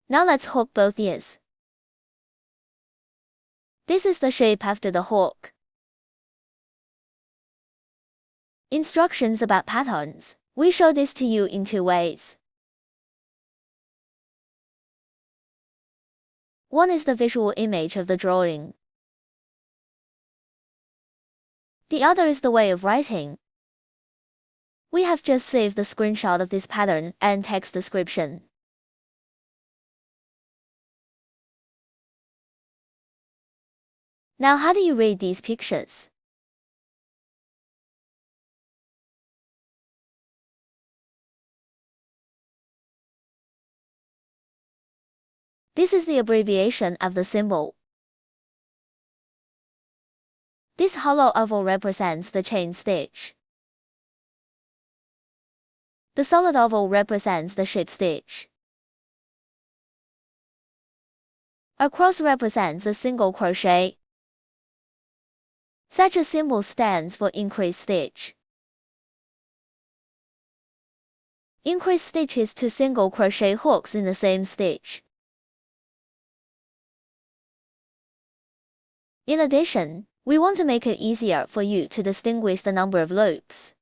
Now let's hook both ears. This is the shape after the hook. Instructions about patterns. We show this to you in 2 ways. One is the visual image of the drawing. The other is the way of writing. We have just saved the screenshot of this pattern and text description. Now how do you read these pictures? This is the abbreviation of the symbol. This hollow oval represents the chain stitch. The solid oval represents the ship stitch. A cross represents a single crochet. Such a symbol stands for increased stitch. Increased stitch is 2 single crochet hooks in the same stitch. In addition, we want to make it easier for you to distinguish the number of loops.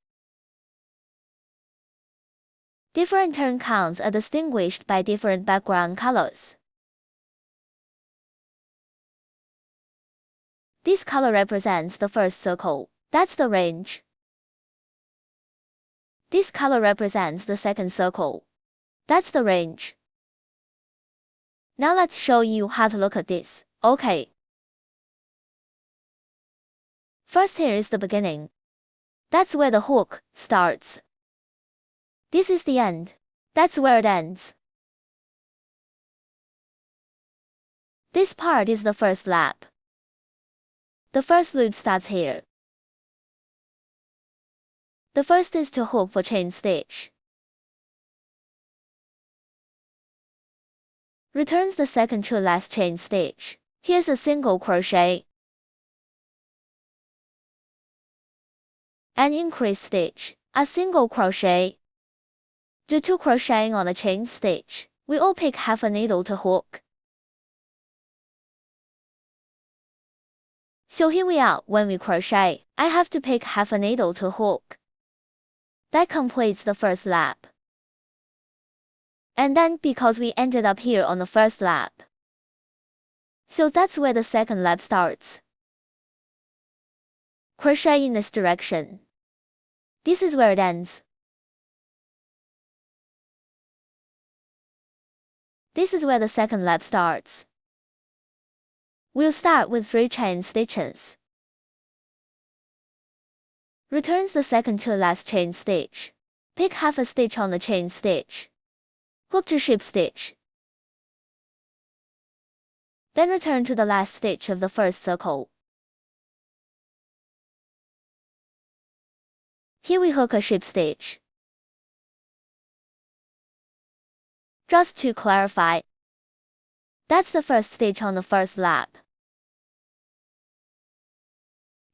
Different turn counts are distinguished by different background colors. This color represents the first circle. That's the range. This color represents the second circle. That's the range. Now let's show you how to look at this. Okay. First, here is the beginning. That's where the hook starts. This is the end. That's where it ends. This part is the first lap. The first loop starts here. The first is to hook for chain stitch. Returns the second to last chain stitch. Here's a single crochet. An increase stitch. A single crochet. Do 2 crocheting on the chain stitch. We all pick half a needle to hook. So here we are when we crochet. I have to pick half a needle to hook. That completes the first lap. And then because we ended up here on the first lap. So that's where the second lap starts. Crochet in this direction. This is where it ends. This is where the second lap starts. We'll start with 3 chain stitches. Returns the second to last chain stitch. Pick half a stitch on the chain stitch. Hook to ship stitch. Then return to the last stitch of the first circle. Here we hook a ship stitch. Just to clarify, that's the first stitch on the first lap.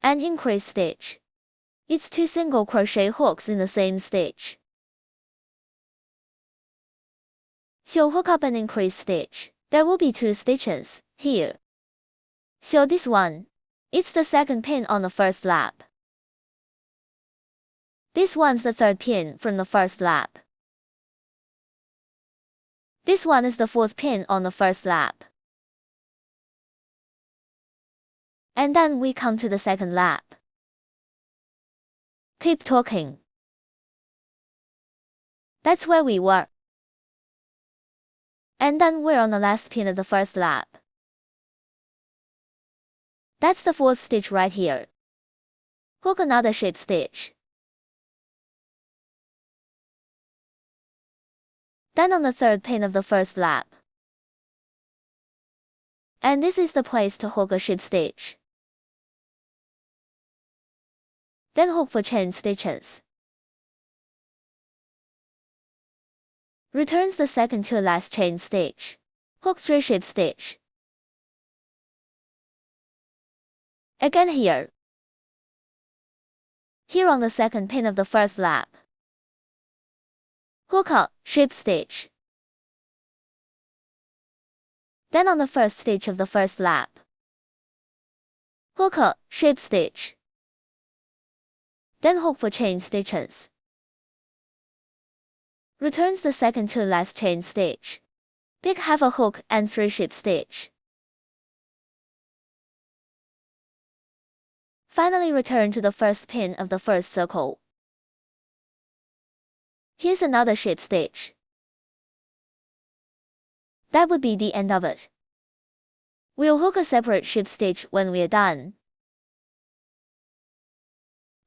An increase stitch. It's 2 single crochet hooks in the same stitch. So hook up an increase stitch. There will be 2 stitches here. So this one, it's the second pin on the first lap. This one's the third pin from the first lap. This one is the fourth pin on the first lap. And then we come to the second lap. Keep talking. That's where we were. And then we're on the last pin of the first lap. That's the fourth stitch right here. Hook another ship stitch. Then on the third pin of the first lap. And this is the place to hook a ship stitch. Then hook for chain stitches. Returns the second to last chain stitch. Hook 3 ship stitch. Again here. Here on the second pin of the first lap. Hook a ship stitch. Then on the first stitch of the first lap. Hook a ship stitch. Then hook for chain stitches. Returns the second to last chain stitch. Pick half a hook and 3 ship stitch. Finally return to the first pin of the first circle. Here's another ship stitch. That would be the end of it. We'll hook a separate ship stitch when we're done.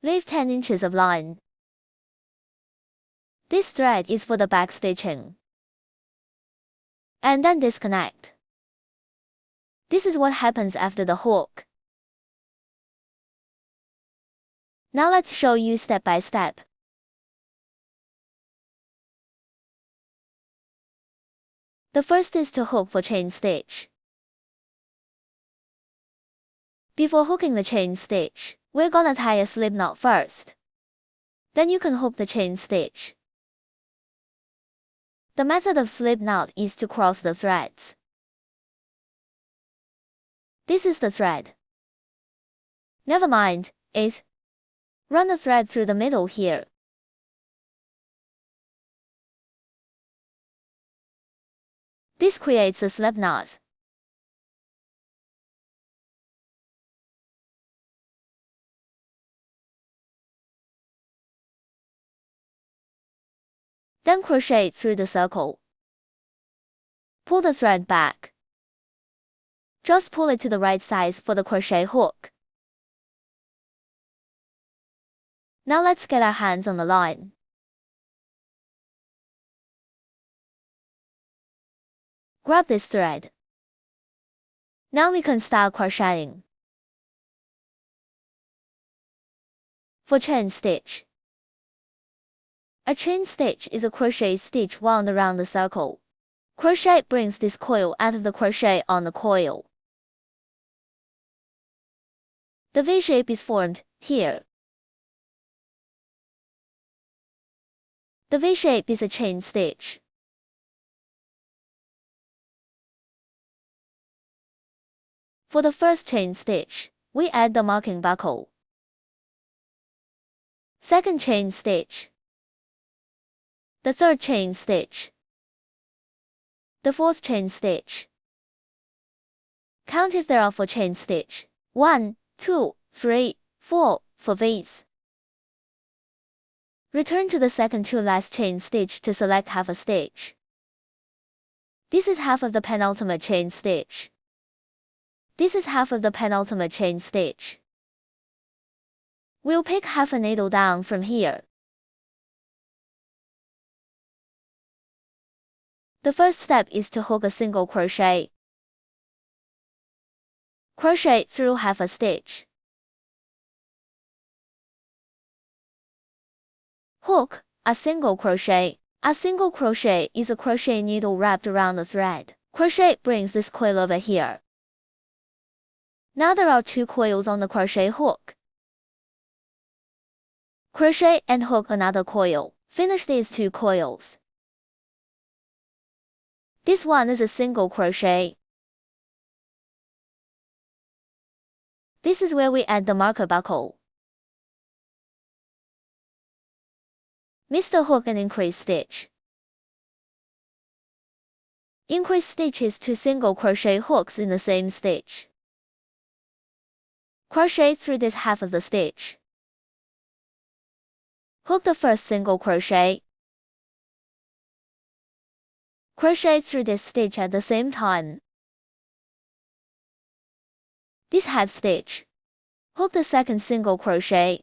Leave 10 inches of line. This thread is for the back stitching. And then disconnect. This is what happens after the hook. Now let's show you step by step. The first is to hook for chain stitch. Before hooking the chain stitch, we're gonna tie a slip knot first. Then you can hook the chain stitch. The method of slip knot is to cross the threads. This is the thread. Never mind it. Run the thread through the middle here. This creates a slip knot. Then crochet through the circle. Pull the thread back. Just pull it to the right size for the crochet hook. Now let's get our hands on the line. Grab this thread. Now we can start crocheting. For chain stitch. A chain stitch is a crochet stitch wound around the circle. Crochet brings this coil out of the crochet on the coil. The V shape is formed here. The V shape is a chain stitch. For the first chain stitch, we add the marking buckle. Second chain stitch. The third chain stitch. The fourth chain stitch. Count if there are 4 chain stitch. 1, 2, 3, 4 for these. Return to the second to last chain stitch to select half a stitch. This is half of the penultimate chain stitch. This is half of the penultimate chain stitch. We'll pick half a needle down from here. The first step is to hook a single crochet. Crochet through half a stitch. Hook, a single crochet. A single crochet is a crochet needle wrapped around the thread. Crochet brings this coil over here. Now there are 2 coils on the crochet hook. Crochet and hook another coil. Finish these 2 coils. This one is a single crochet. This is where we add the marker buckle. Miss the hook and increase stitch. Increase stitch is 2 single crochet hooks in the same stitch. Crochet through this half of the stitch. Hook the first single crochet. Crochet through this stitch at the same time. This half stitch. Hook the second single crochet.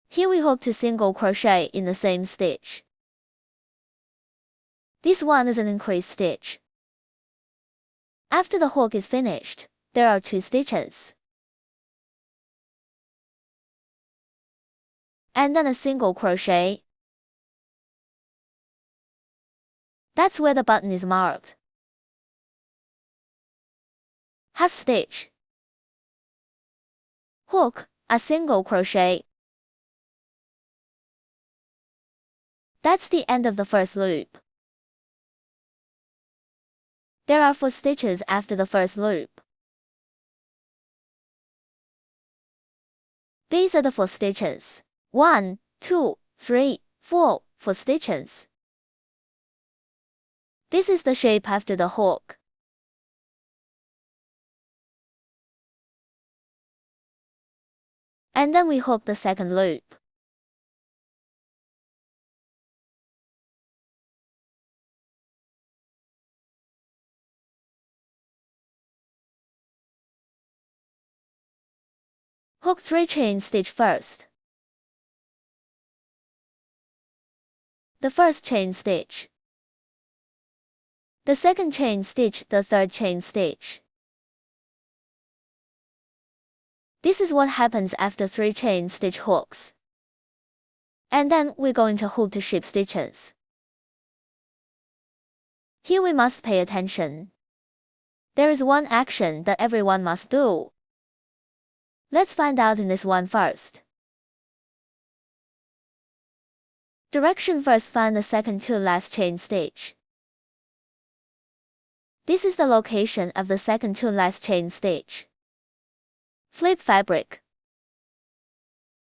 Here we hook 2 single crochet in the same stitch. This one is an increase stitch. After the hook is finished, there are 2 stitches. And then a single crochet. That's where the button is marked. Half stitch. Hook, a single crochet. That's the end of the first loop. There are 4 stitches after the first loop. These are the 4 stitches. 1, 2, 3, 4, 4 stitches. This is the shape after the hook. And then we hook the second loop. Hook 3 chain stitch first. The first chain stitch. The second chain stitch, the third chain stitch. This is what happens after 3 chain stitch hooks. And then we're going to hook 2 ship stitches. Here we must pay attention. There is one action that everyone must do. Let's find out in this one first. Direction: first find the second to last chain stitch. This is the location of the second to last chain stitch. Flip fabric.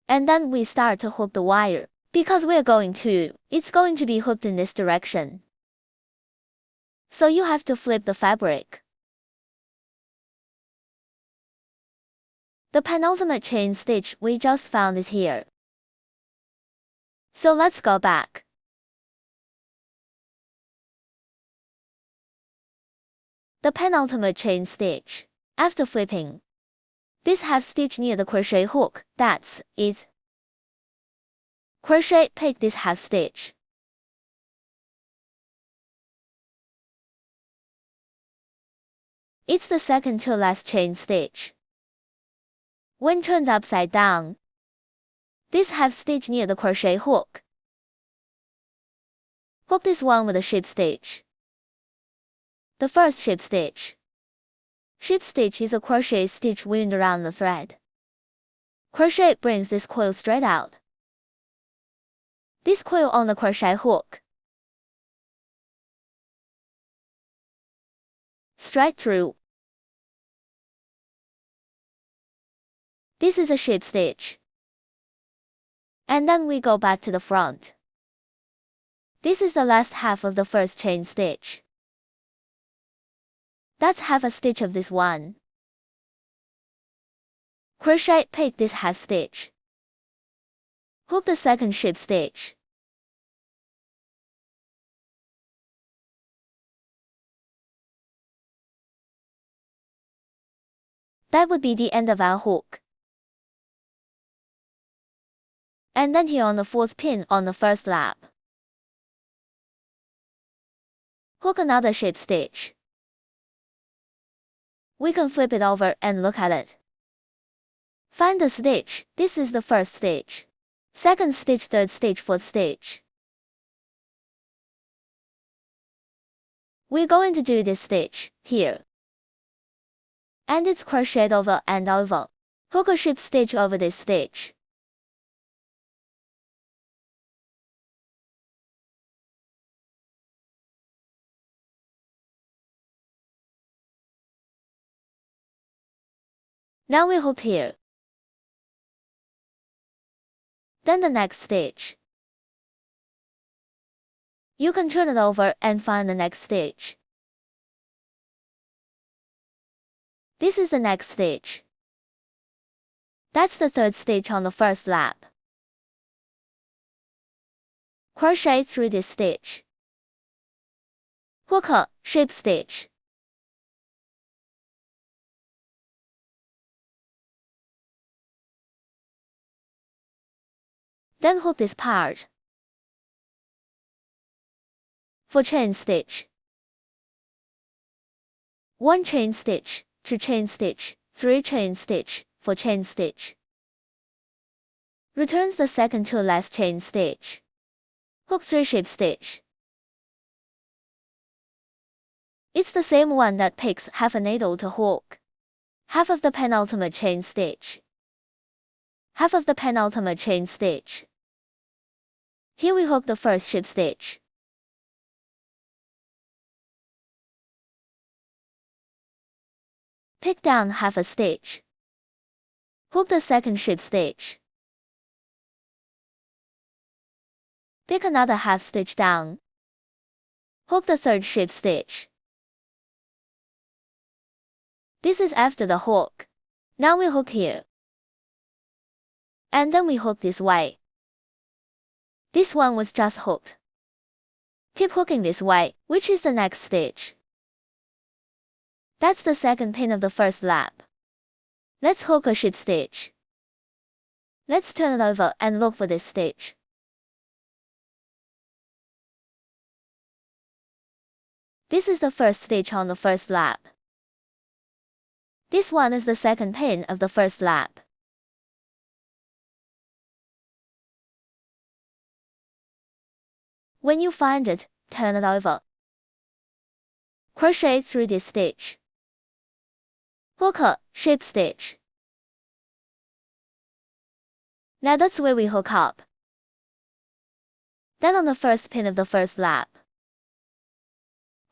And then we start to hook the wire. Because it's going to be hooked in this direction. So you have to flip the fabric. The penultimate chain stitch we just found is here. So let's go back. The penultimate chain stitch. After flipping this half stitch near the crochet hook, that's it. Crochet pick this half stitch. It's the second to last chain stitch. When turned upside down, this half stitch near the crochet hook. Hook this one with a ship stitch. The first ship stitch. Ship stitch is a crochet stitch wound around the thread. Crochet brings this coil straight out. This coil on the crochet hook. Straight through. This is a ship stitch. And then we go back to the front. This is the last half of the first chain stitch. That's half a stitch of this one. Crochet pick this half stitch. Hook the second ship stitch. That would be the end of our hook. And then here on the fourth pin on the first lap. Hook another ship stitch. We can flip it over and look at it. Find the stitch. This is the first stitch. Second stitch, third stitch, fourth stitch. We're going to do this stitch here. And it's crocheted over and over. Hook a ship stitch over this stitch. Now we hook here. Then the next stitch. You can turn it over and find the next stitch. This is the next stitch. That's the third stitch on the first lap. Crochet through this stitch. Hook a ship stitch. Then hook this part. For chain stitch. 1 chain stitch, 2 chain stitch, 3 chain stitch, 4 chain stitch. Returns the second to last chain stitch. Hook 3 ship stitch. It's the same one that picks half a needle to hook. Half of the penultimate chain stitch. Half of the penultimate chain stitch. Here we hook the first ship stitch. Pick down half a stitch. Hook the second ship stitch. Pick another half stitch down. Hook the third ship stitch. This is after the hook. Now we hook here. And then we hook this way. This one was just hooked. Keep hooking this way, which is the next stitch. That's the second pin of the first lap. Let's hook a ship stitch. Let's turn it over and look for this stitch. This is the first stitch on the first lap. This one is the second pin of the first lap. When you find it, turn it over. Crochet through this stitch. Hook a ship stitch. Now that's where we hook up. Then on the first pin of the first lap,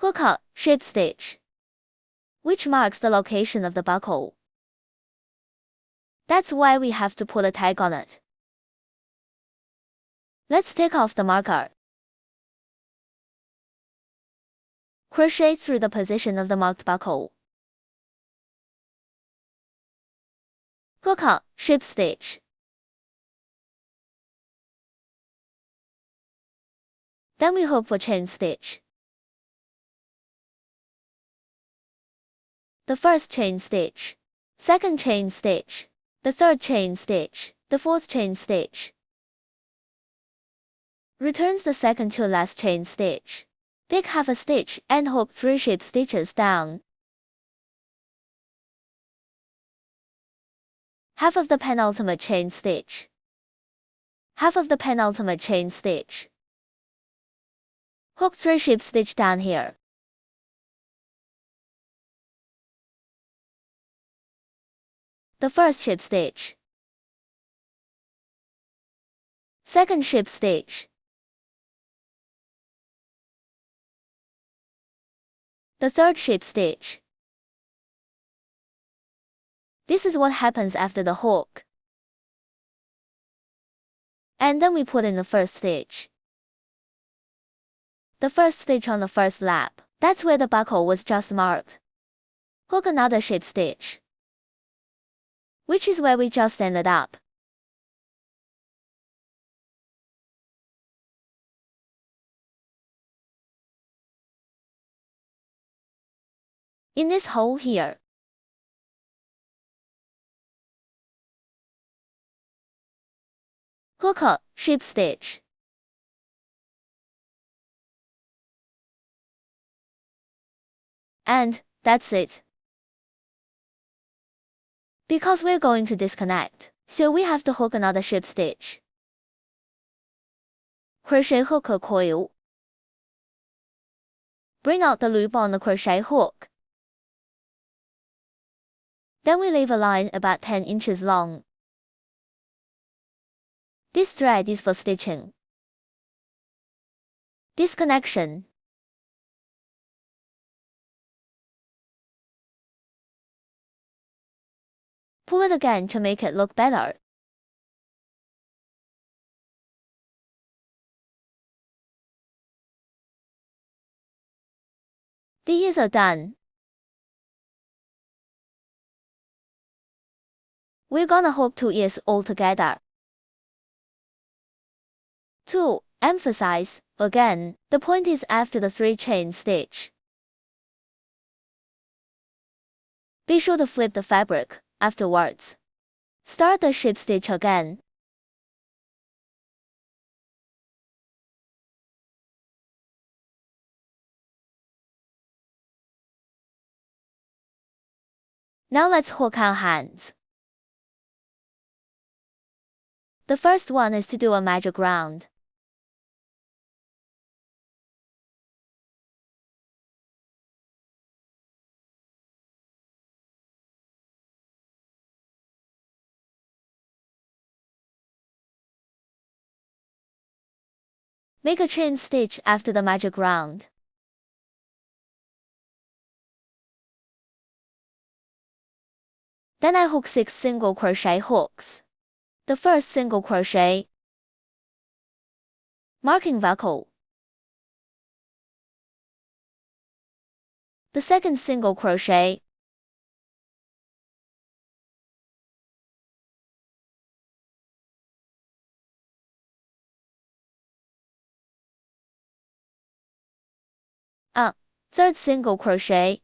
hook a ship stitch, which marks the location of the buckle. That's why we have to put a tag on it. Let's take off the marker. Crochet through the position of the marked buckle. Hook a ship stitch. Then we hook for chain stitch. The first chain stitch, second chain stitch, the third chain stitch, the fourth chain stitch. Returns the second to last chain stitch. Pick half a stitch and hook 3 ship stitches down. Half of the penultimate chain stitch. Half of the penultimate chain stitch. Hook 3 ship stitch down here. The first ship stitch. Second ship stitch. The third ship stitch. This is what happens after the hook. And then we put in the first stitch. The first stitch on the first lap, that's where the buckle was just marked. Hook another ship stitch, which is where we just ended up. In this hole here, hook a ship stitch. And that's it. Because we're going to disconnect, so we have to hook another ship stitch. Crochet hook a coil. Bring out the loop on the crochet hook. Then we leave a line about 10 inches long. This thread is for stitching. Disconnection. Pull it again to make it look better. The ears are done. We're gonna hook 2 ears all together. To emphasize, again, the point is after the 3 chain stitch. Be sure to flip the fabric afterwards. Start the ship stitch again. Now let's hook our hands. The first one is to do a magic round. Make a chain stitch after the magic round. Then I hook 6 single crochet hooks. The first single crochet, marking buckle. The second single crochet, third single crochet,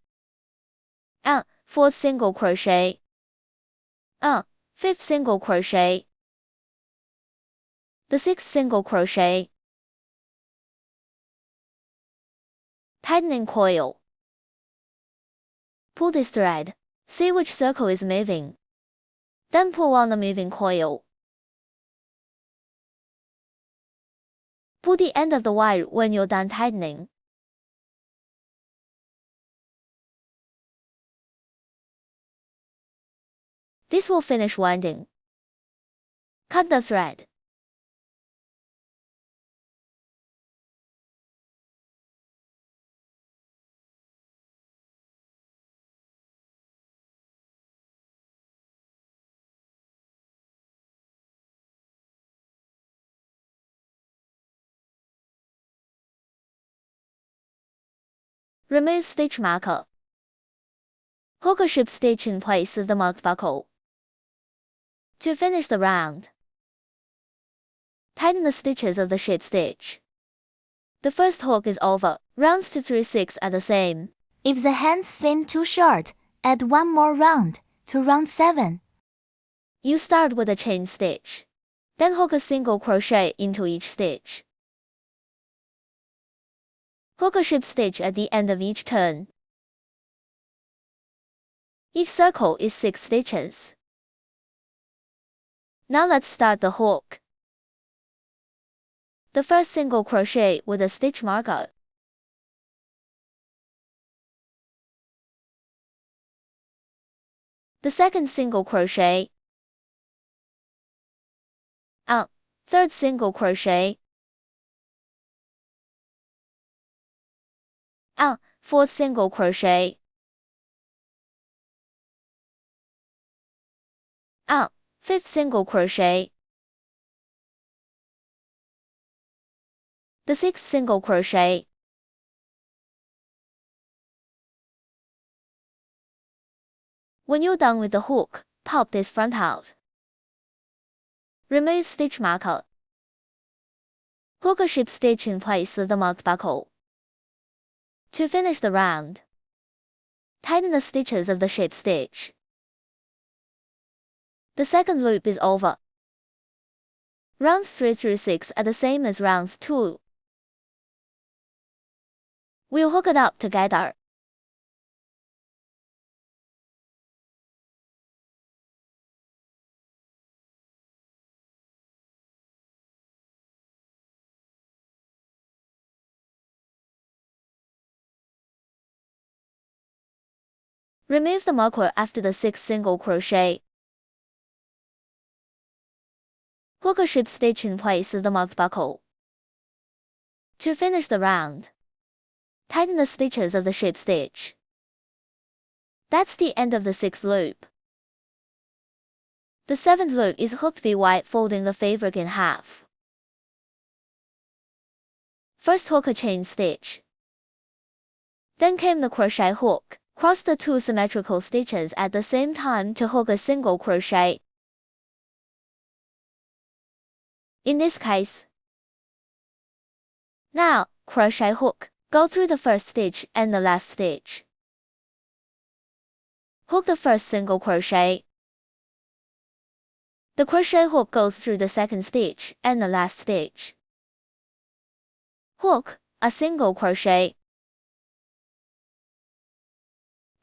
fourth single crochet, fifth single crochet, the sixth single crochet, tightening coil. Pull this thread, see which circle is moving. Then pull on the moving coil. Pull the end of the wire when you're done tightening. This will finish winding. Cut the thread. Remove stitch marker. Hook a ship stitch in place of the marked buckle. To finish the round, tighten the stitches of the ship stitch. The first hook is over. Rounds 2, 3, 6 are the same. If the hands seem too short, add one more round to round 7. You start with a chain stitch. Then hook a single crochet into each stitch. Hook a ship stitch at the end of each turn. Each circle is 6 stitches. Now let's start the hook. The first single crochet with a stitch marker. The second single crochet. Third single crochet. Fourth single crochet. Fifth single crochet. The sixth single crochet. When you're done with the hook, pop this front out. Remove stitch marker. Hook a ship stitch in place of the marked buckle. To finish the round, tighten the stitches of the ship stitch. The second loop is over. Rounds 3 through 6 are the same as rounds 2. We'll hook it up together. Remove the marker after the 6th single crochet. Hook a ship stitch in place of the marked buckle. To finish the round, tighten the stitches of the ship stitch. That's the end of the 6th loop. The 7th loop is hooked VY, folding the fabric in half. First hook a chain stitch. Then came the crochet hook. Cross the 2 symmetrical stitches at the same time to hook a single crochet. In this case, now, crochet hook, go through the first stitch and the last stitch. Hook the first single crochet. The crochet hook goes through the second stitch and the last stitch. Hook a single crochet.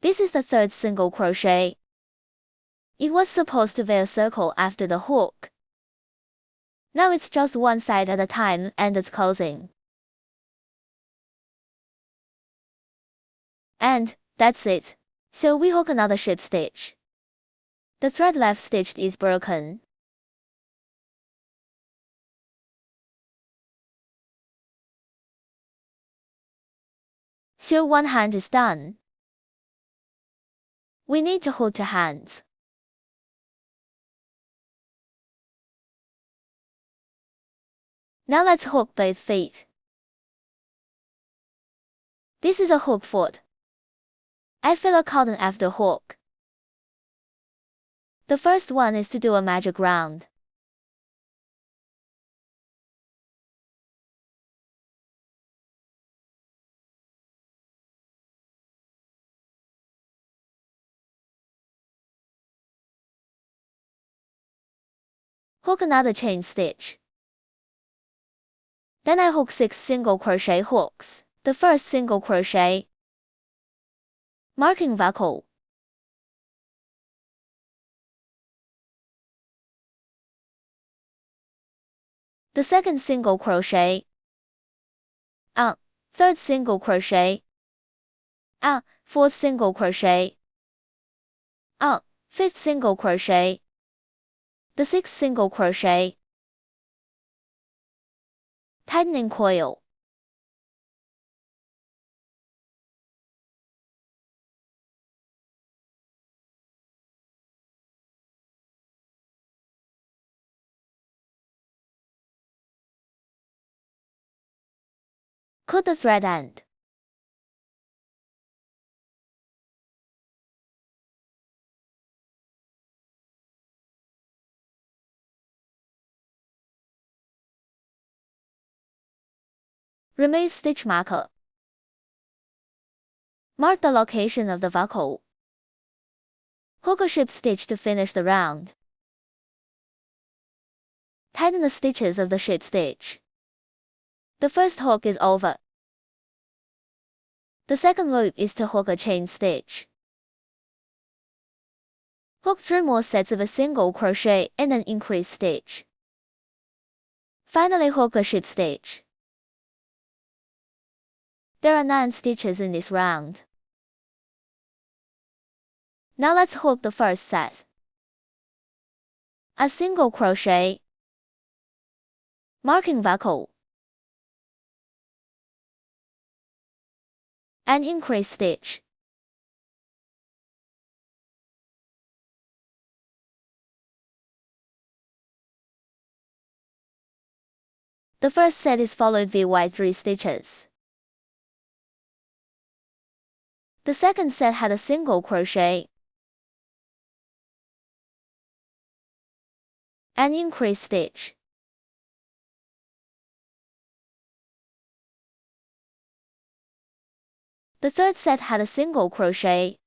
This is the third single crochet. It was supposed to be a circle after the hook. Now it's just one side at a time and it's closing. And that's it. So we hook another ship stitch. The thread left stitched is broken. So one hand is done. We need to hook 2 hands. Now let's hook both feet. This is a hook foot. I fill a cotton after hook. The first one is to do a magic round. Hook another chain stitch. Then I hook 6 single crochet hooks. The first single crochet, marking buckle. The second single crochet, third single crochet, fourth single crochet, fifth single crochet, the sixth single crochet, tightening coil. Cut the thread end. Remove stitch marker. Mark the location of the buckle. Hook a ship stitch to finish the round. Tighten the stitches of the ship stitch. The first hook is over. The second loop is to hook a chain stitch. Hook 3 more sets of a single crochet and an increase stitch. Finally hook a ship stitch. There are 9 stitches in this round. Now let's hook the first set. A single crochet. Marking buckle. An increase stitch. The first set is followed by 3 stitches. The second set had a single crochet. An increase stitch. The third set had a single crochet.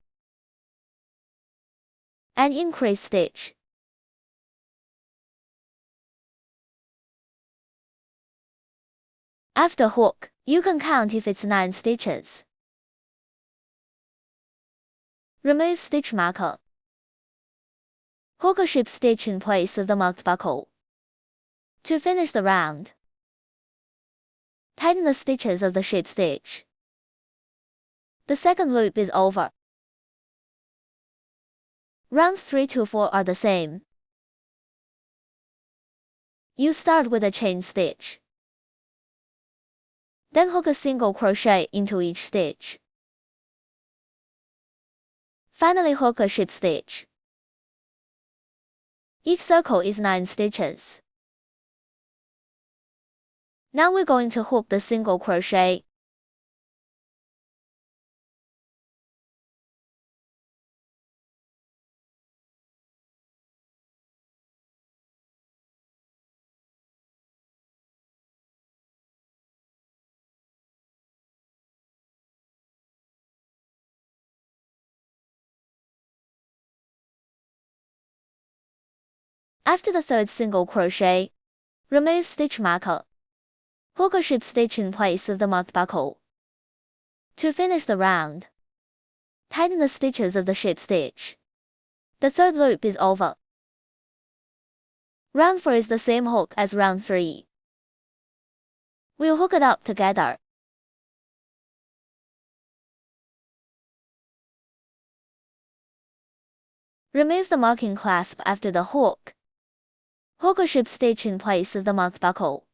An increase stitch. After hook, you can count if it's 9 stitches. Remove stitch marker. Hook a ship stitch in place of the marked buckle. To finish the round, tighten the stitches of the ship stitch. The second loop is over. Rounds 3 to 4 are the same. You start with a chain stitch. Then hook a single crochet into each stitch. Finally hook a ship stitch. Each circle is 9 stitches. Now we're going to hook the single crochet. After the third single crochet, remove stitch marker. Hook a ship stitch in place of the marked buckle. To finish the round, tighten the stitches of the ship stitch. The third loop is over. Round 4 is the same hook as round 3. We'll hook it up together. Remove the marking clasp after the hook. Hook a ship stitch in place of the marked buckle.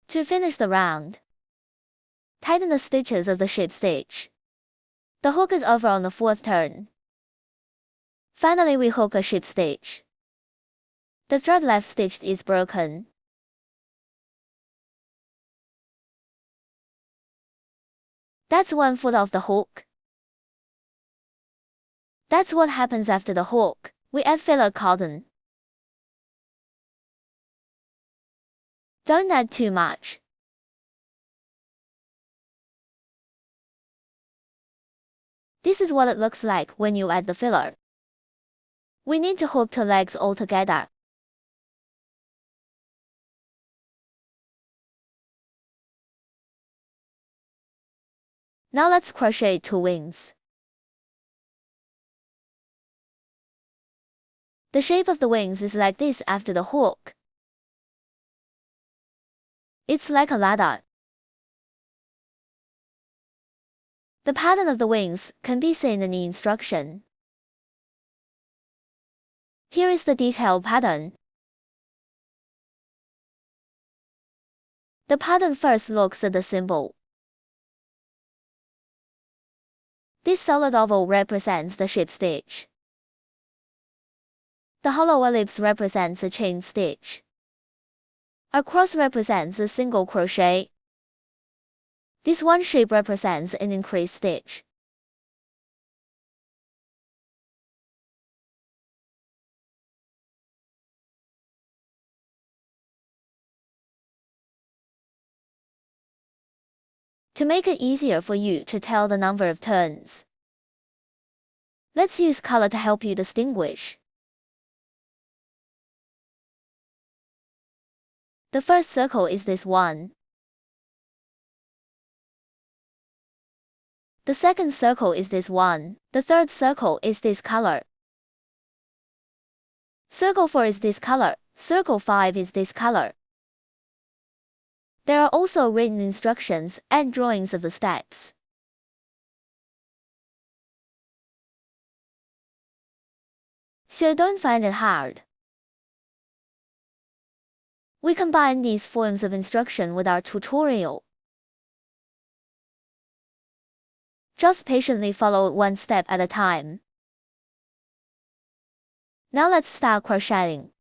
To finish the round, tighten the stitches of the ship stitch. The hook is over on the 4th turn. Finally we hook a ship stitch. The thread left stitched is broken. That's 1 foot of the hook. That's what happens after the hook. We add filler cotton. Don't add too much. This is what it looks like when you add the filler. We need to hook 2 legs all together. Now let's crochet 2 wings. The shape of the wings is like this after the hook. It's like a ladder. The pattern of the wings can be seen in the instruction. Here is the detailed pattern. The pattern first looks at the symbol. This solid oval represents the ship stitch. The hollow ellipse represents a chain stitch. A cross represents a single crochet. This one shape represents an increased stitch. To make it easier for you to tell the number of turns, let's use color to help you distinguish. The first circle is this one. The second circle is this one. The third circle is this color. Circle 4 is this color. Circle 5 is this color. There are also written instructions and drawings of the steps. So don't find it hard. We combine these forms of instruction with our tutorial. Just patiently follow one step at a time. Now let's start crocheting.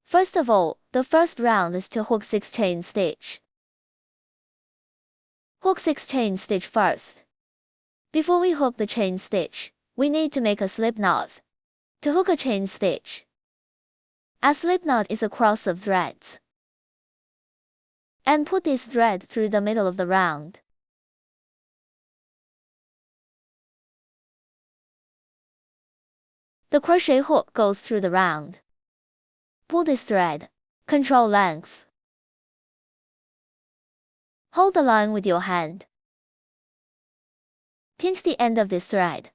First of all, the first round is to hook 6 chain stitch. Hook 6 chain stitch first. Before we hook the chain stitch, we need to make a slip knot. To hook a chain stitch, a slip knot is a cross of threads. And put this thread through the middle of the round. The crochet hook goes through the round. Pull this thread. Control length. Hold the line with your hand. Pinch the end of this thread,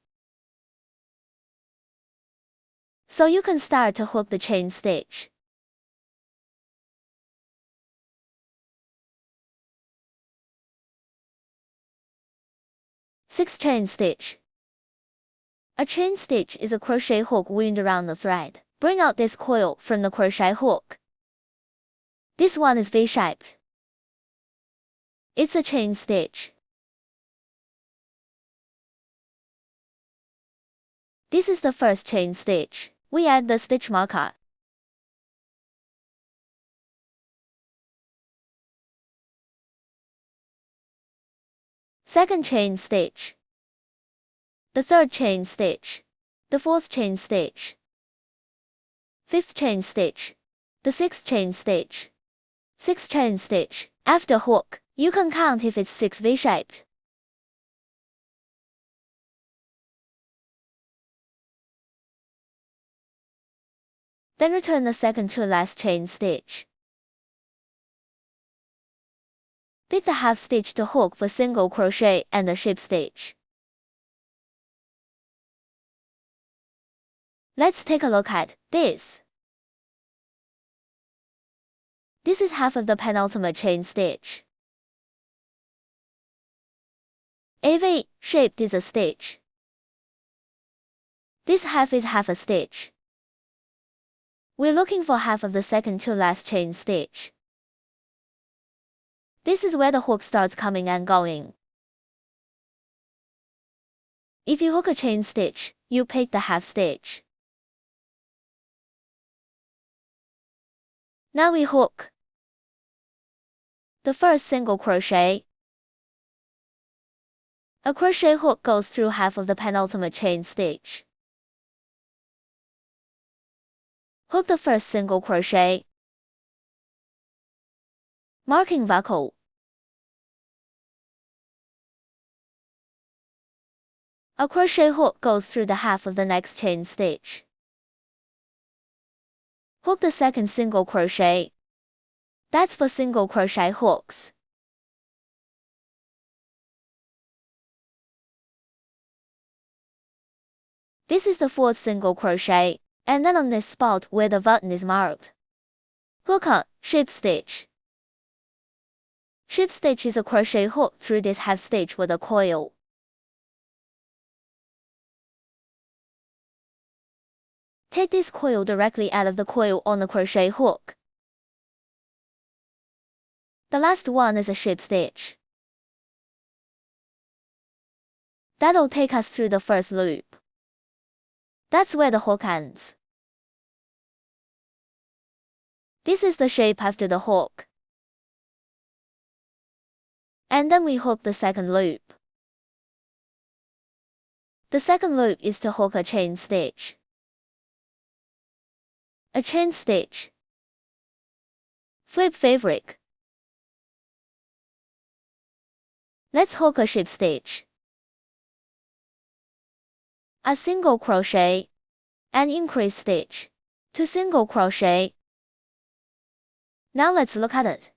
so you can start to hook the chain stitch. Six chain stitch. A chain stitch is a crochet hook wound around the thread. Bring out this coil from the crochet hook. This one is V-shaped. It's a chain stitch. This is the first chain stitch. We add the stitch marker. Second chain stitch. The third chain stitch. The fourth chain stitch. Fifth chain stitch. The sixth chain stitch. Sixth chain stitch. After hook, you can count if it's 6 V-shaped. Then return the second to last chain stitch. Pick the half stitch to hook for single crochet and the ship stitch. Let's take a look at this. This is half of the penultimate chain stitch. A V-shaped is a stitch. This half is half a stitch. We're looking for half of the second to last chain stitch. This is where the hook starts coming and going. If you hook a chain stitch, you pick the half stitch. Now we hook the first single crochet. A crochet hook goes through half of the penultimate chain stitch. Hook the first single crochet, marking buckle. A crochet hook goes through the half of the next chain stitch. Hook the second single crochet. That's for single crochet hooks. This is the fourth single crochet, and then on this spot where the button is marked, hook a ship stitch. Ship stitch is a crochet hook through this half stitch with a coil. Take this coil directly out of the coil on the crochet hook. The last one is a ship stitch. That'll take us through the first loop. That's where the hook ends. This is the shape after the hook. And then we hook the second loop. The second loop is to hook a chain stitch. a chain stitch, flip fabric. Let's hook a ship stitch, a single crochet, and increase stitch, 2 single crochet. Now let's look at it.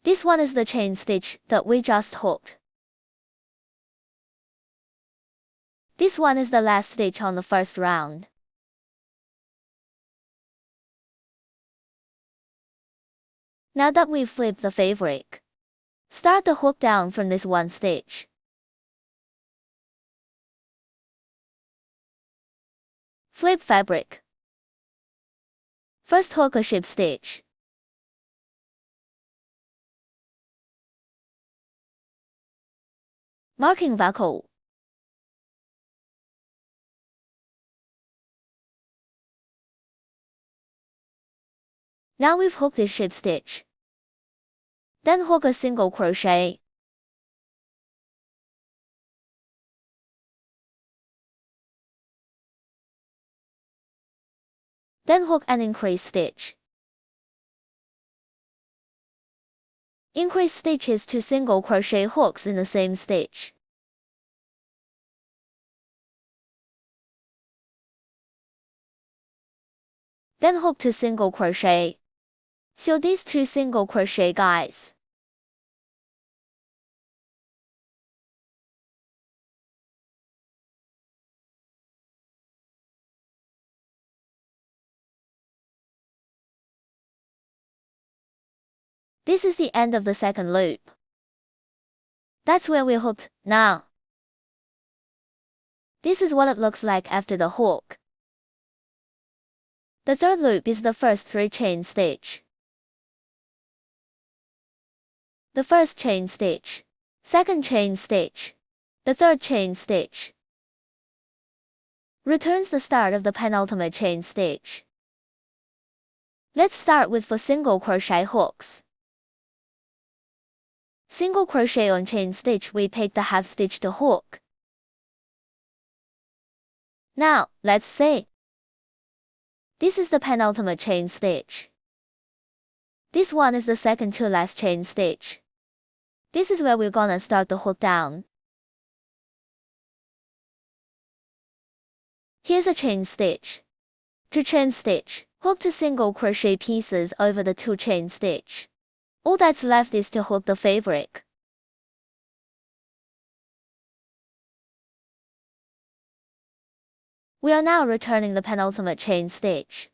This one is the chain stitch that we just hooked. This one is the last stitch on the first round. Now that we've flipped the fabric, start the hook down from this one stitch. Flip fabric. First hook a ship stitch. Marking buckle. Now we've hooked this ship stitch. Then hook a single crochet. Then hook an increase stitch. Increase stitch is 2 single crochet hooks in the same stitch. Then hook 2 single crochet. Sew these 2 single crochet guys. This is the end of the second loop. That's where we hooked. Now, this is what it looks like after the hook. The third loop is the first 3 chain stitch. The first chain stitch, second chain stitch, the third chain stitch. Returns the start of the penultimate chain stitch. Let's start with 4 single crochet hooks. Single crochet on chain stitch, we pick the half stitch to hook. Now, let's see. This is the penultimate chain stitch. This one is the second to last chain stitch. This is where we're gonna start the hook down. Here's a chain stitch. To chain stitch, hook 2 single crochet pieces over the 2 chain stitch. All that's left is to hook the fabric. We are now returning the penultimate chain stitch.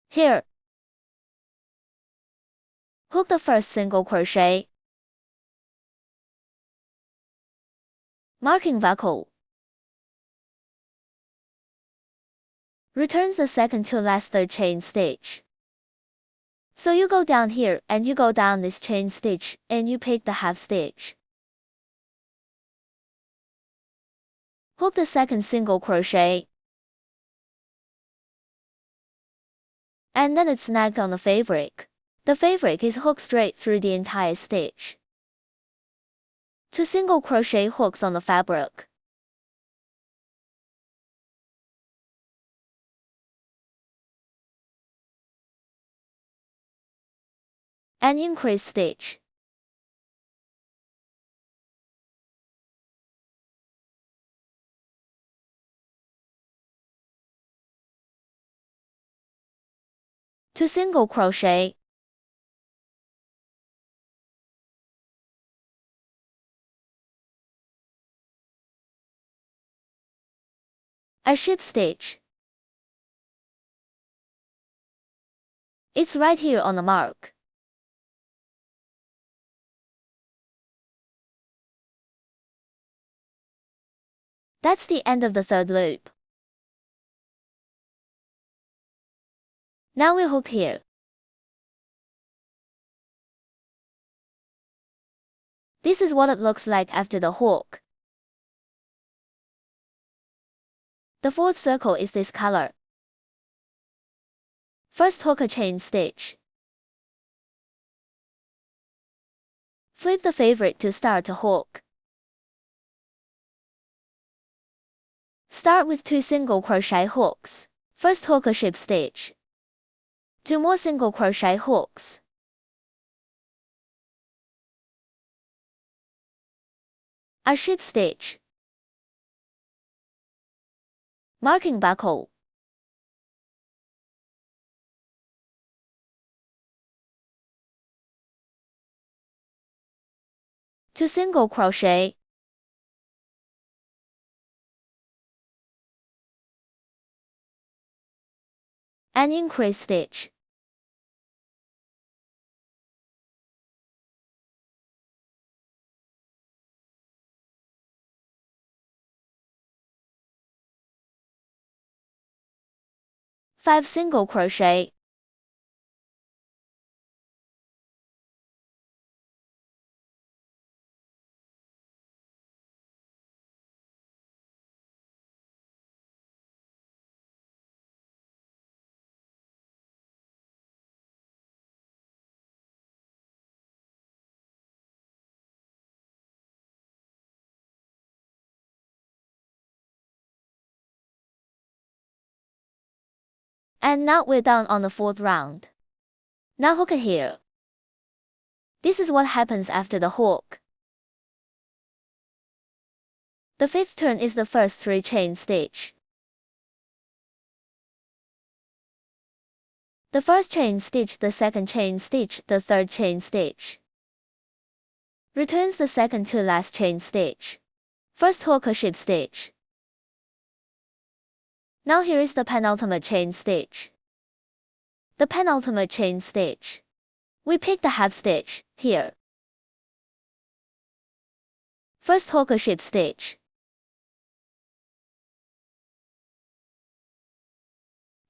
Here, hook the first single crochet. Marking buckle. Returns the second to last third chain stitch. So you go down here and you go down this chain stitch and you pick the half stitch. Hook the second single crochet. And then it's snagged on the fabric. The fabric is hooked straight through the entire stitch. 2 single crochet hooks on the fabric. And increase stitch. Two single crochet. A ship stitch. It's right here on the mark. That's the end of the third loop. Now we hook here. This is what it looks like after the hook. The fourth circle is this color. First hook a chain stitch. Flip the fabric to start to hook. Start with 2 single crochet hooks. First hook a ship stitch. 2 more single crochet hooks. A ship stitch. Marking buckle. Two single crochet. An increase stitch. Five single crochet. And now we're done on the 4th round. Now hook it here. This is what happens after the hook. The 5th turn is the first 3 chain stitch. The first chain stitch, the second chain stitch, the third chain stitch. Returns the second to last chain stitch. First hook a ship stitch. Now here is the penultimate chain stitch. The penultimate chain stitch. We pick the half stitch, here. First hook a ship stitch.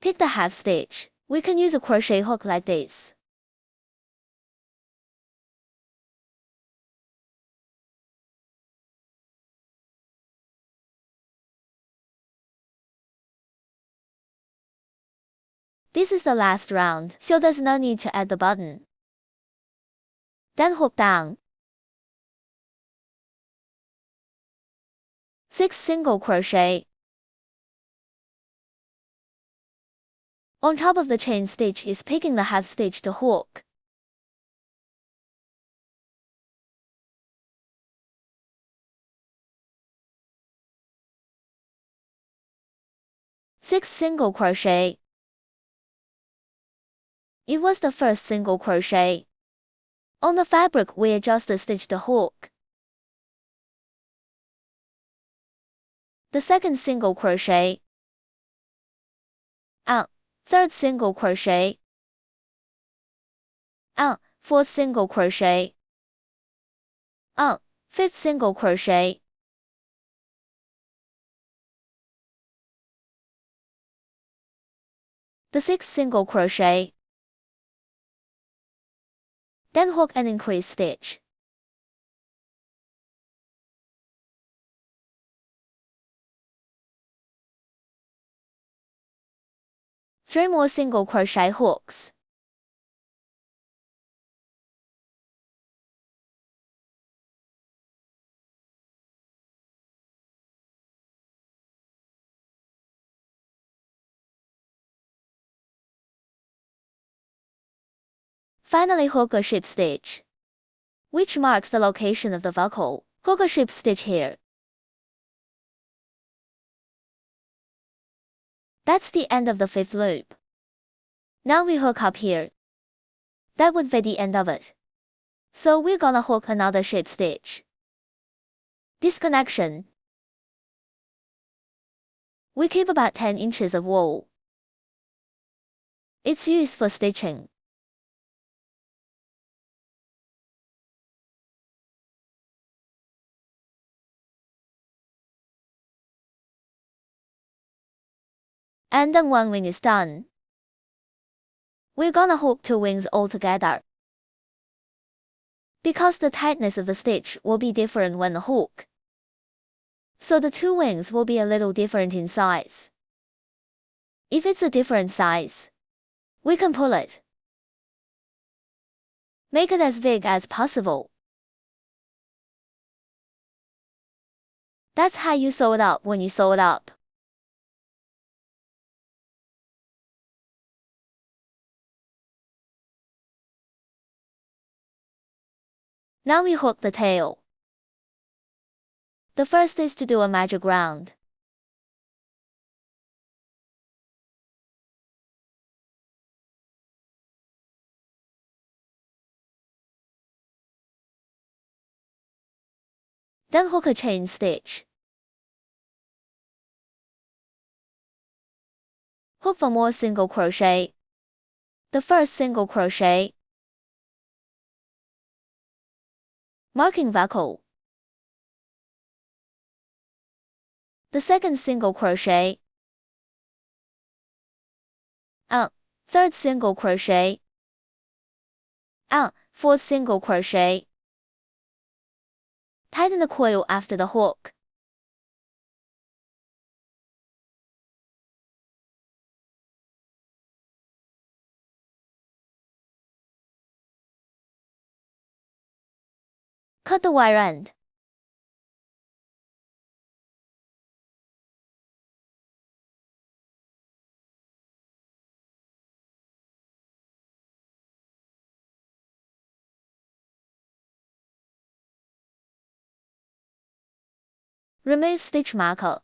Pick the half stitch. We can use a crochet hook like this. This is the last round, so there's no need to add the button. Then hook down. 6 single crochet. On top of the chain stitch is picking the half stitch to hook. Six single crochet. It was the first single crochet. On the fabric, we adjust the stitch to hook. The second single crochet. Third single crochet. Fourth single crochet. Fifth single crochet. The sixth single crochet. Then hook and increase stitch. Three more single crochet hooks. Finally, hook a ship stitch, which marks the location of the buckle. Hook a ship stitch here. That's the end of the 5th loop. Now we hook up here. That would be the end of it. So we're gonna hook another ship stitch. Disconnection. We keep about 10 inches of wool. It's used for stitching. And then one wing is done. We're gonna hook 2 wings all together. Because the tightness of the stitch will be different when the hook. So the 2 wings will be a little different in size. If it's a different size, we can pull it. Make it as big as possible. That's how you sew it up when you sew it up. Now we hook the tail. The first is to do a magic round. Then hook a chain stitch. Hook for more single crochet. The first single crochet. Marking buckle. The second single crochet. Third single crochet. Fourth single crochet. Tighten the coil after the hook. Cut the wire end. Remove stitch marker.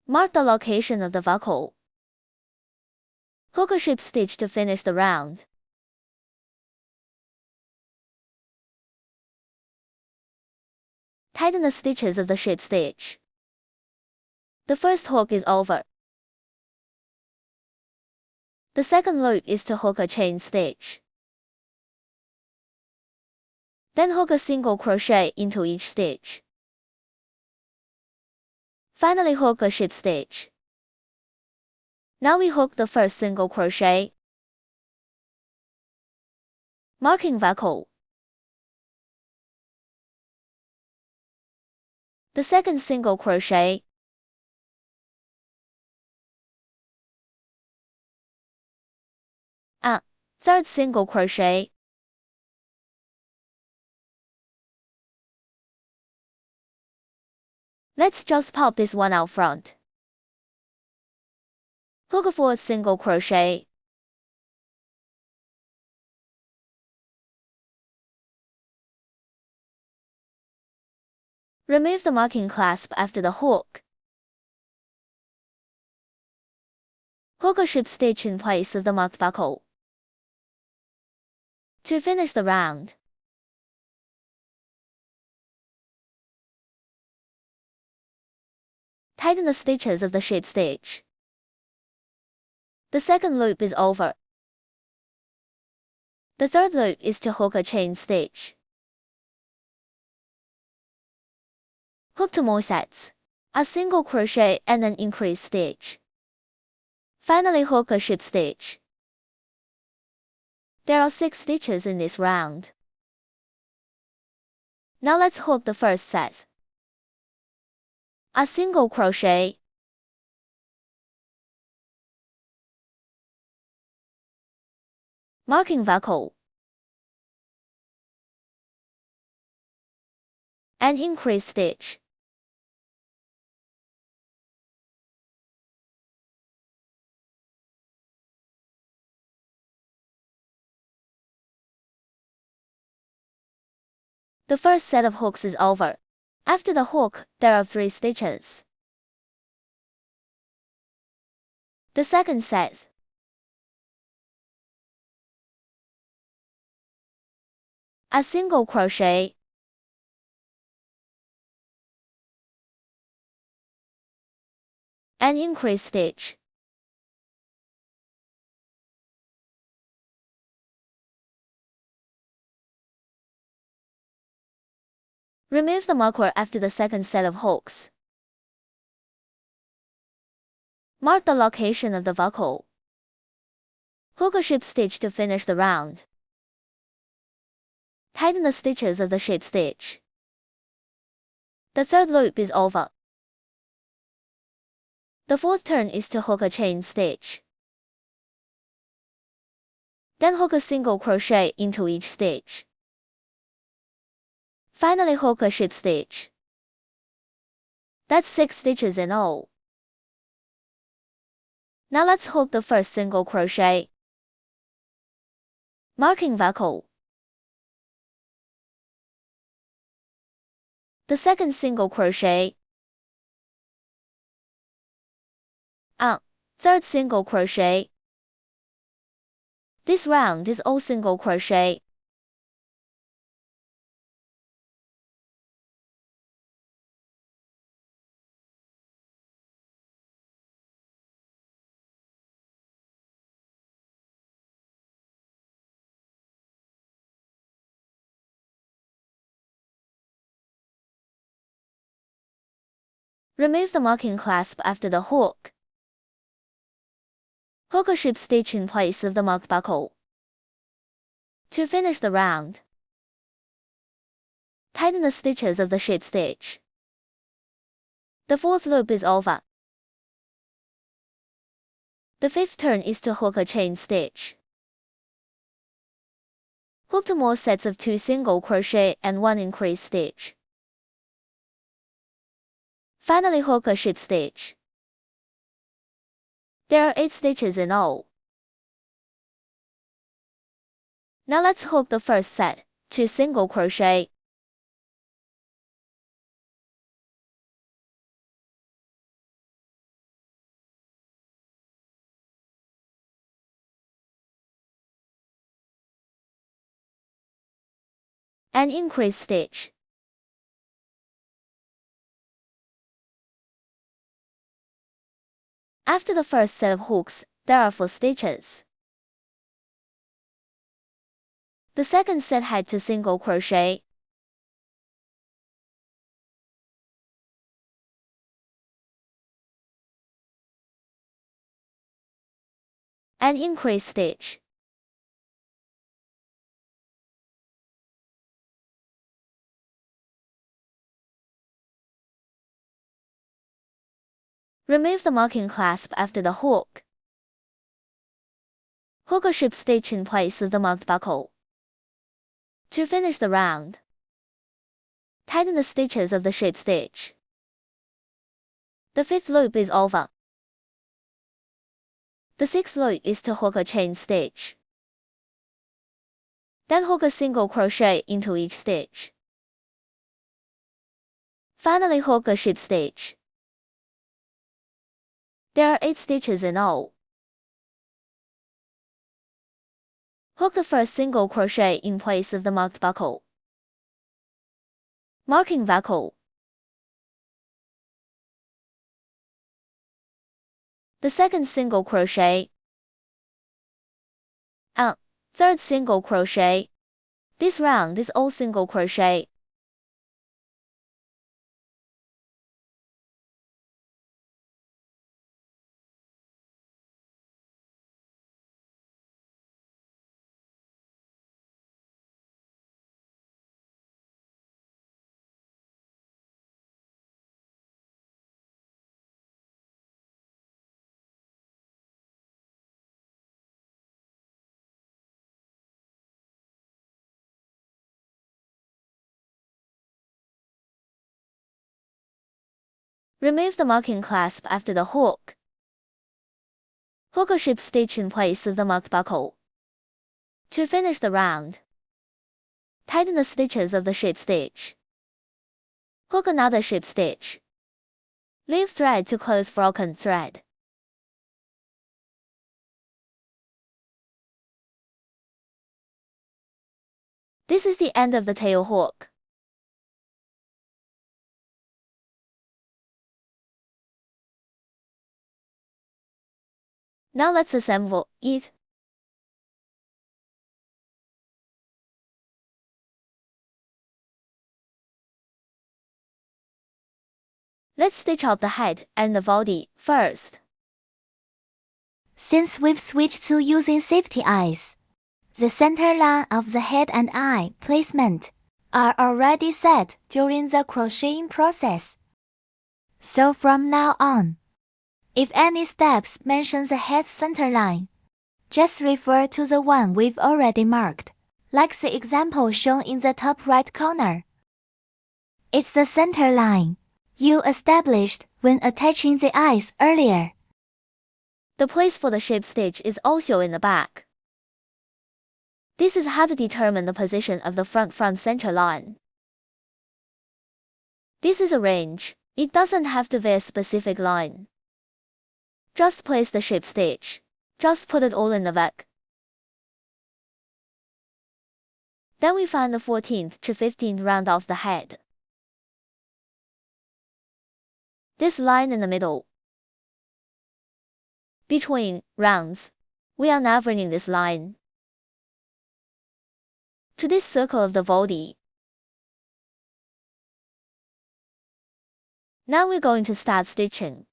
Mark the location of the buckle. Hook a ship stitch to finish the round. Tighten the stitches of the ship stitch. The first hook is over. The second loop is to hook a chain stitch. Then hook a single crochet into each stitch. Finally hook a ship stitch. Now we hook the first single crochet. Marking buckle. The second single crochet. Third single crochet. Let's just pop this one out front. Hook a fourth single crochet. Remove the marking clasp after the hook. Hook a ship stitch in place of the marked buckle. To finish the round, tighten the stitches of the ship stitch. The second loop is over. The third loop is to hook a chain stitch. Hook 2 more sets, a single crochet and an increased stitch. Finally hook a ship stitch. There are 6 stitches in this round. Now let's hook the first set. A single crochet. Marking buckle. And increase stitch. The first set of hooks is over. After the hook, there are 3 stitches. The second set. A single crochet. And increase stitch. Remove the marker after the second set of hooks. Mark the location of the buckle. Hook a ship stitch to finish the round. Tighten the stitches of the ship stitch. The third loop is over. The fourth turn is to hook a chain stitch. Then hook a single crochet into each stitch. Finally hook a ship stitch. That's 6 stitches in all. Now let's hook the first single crochet. Marking buckle. The second single crochet. Third single crochet. This round is all single crochet. Remove the marking clasp after the hook. Hook a ship stitch in place of the marked buckle. To finish the round, tighten the stitches of the ship stitch. The fourth loop is over. The fifth turn is to hook a chain stitch. Hook 2 more sets of 2 single crochet and 1 increase stitch. Finally hook a ship stitch. There are 8 stitches in all. Now let's hook the first set, 2 single crochet. And increase stitch. After the first set of hooks, there are 4 stitches. The second set had 2 single crochet. And increase stitch. Remove the marking clasp after the hook. Hook a ship stitch in place of the marked buckle. To finish the round, tighten the stitches of the ship stitch. The fifth loop is over. The sixth loop is to hook a chain stitch. Then hook a single crochet into each stitch. Finally hook a ship stitch. There are 8 stitches in all. Hook the first single crochet in place of the marked buckle. Marking buckle. The second single crochet. Third single crochet. This round is all single crochet. Remove the marking clasp after the hook. Hook a ship stitch in place of the marked buckle. To finish the round, tighten the stitches of the ship stitch. Hook another ship stitch. Leave thread to close broken thread. This is the end of the tail hook. Now let's assemble it. Let's stitch out the head and the body first. Since we've switched to using safety eyes, the center line of the head and eye placement are already set during the crocheting process. So from now on, if any steps mention the head center line, just refer to the one we've already marked, like the example shown in the top right corner. It's the center line you established when attaching the eyes earlier. The place for the ship stitch is also in the back. This is how to determine the position of the front center line. This is a range. It doesn't have to be a specific line. Just place the shape stitch. Just put it all in the back. Then we find the 14th to 15th round of the head. This line in the middle. Between rounds, we are now bringing this line to this circle of the body. Now we're going to start stitching.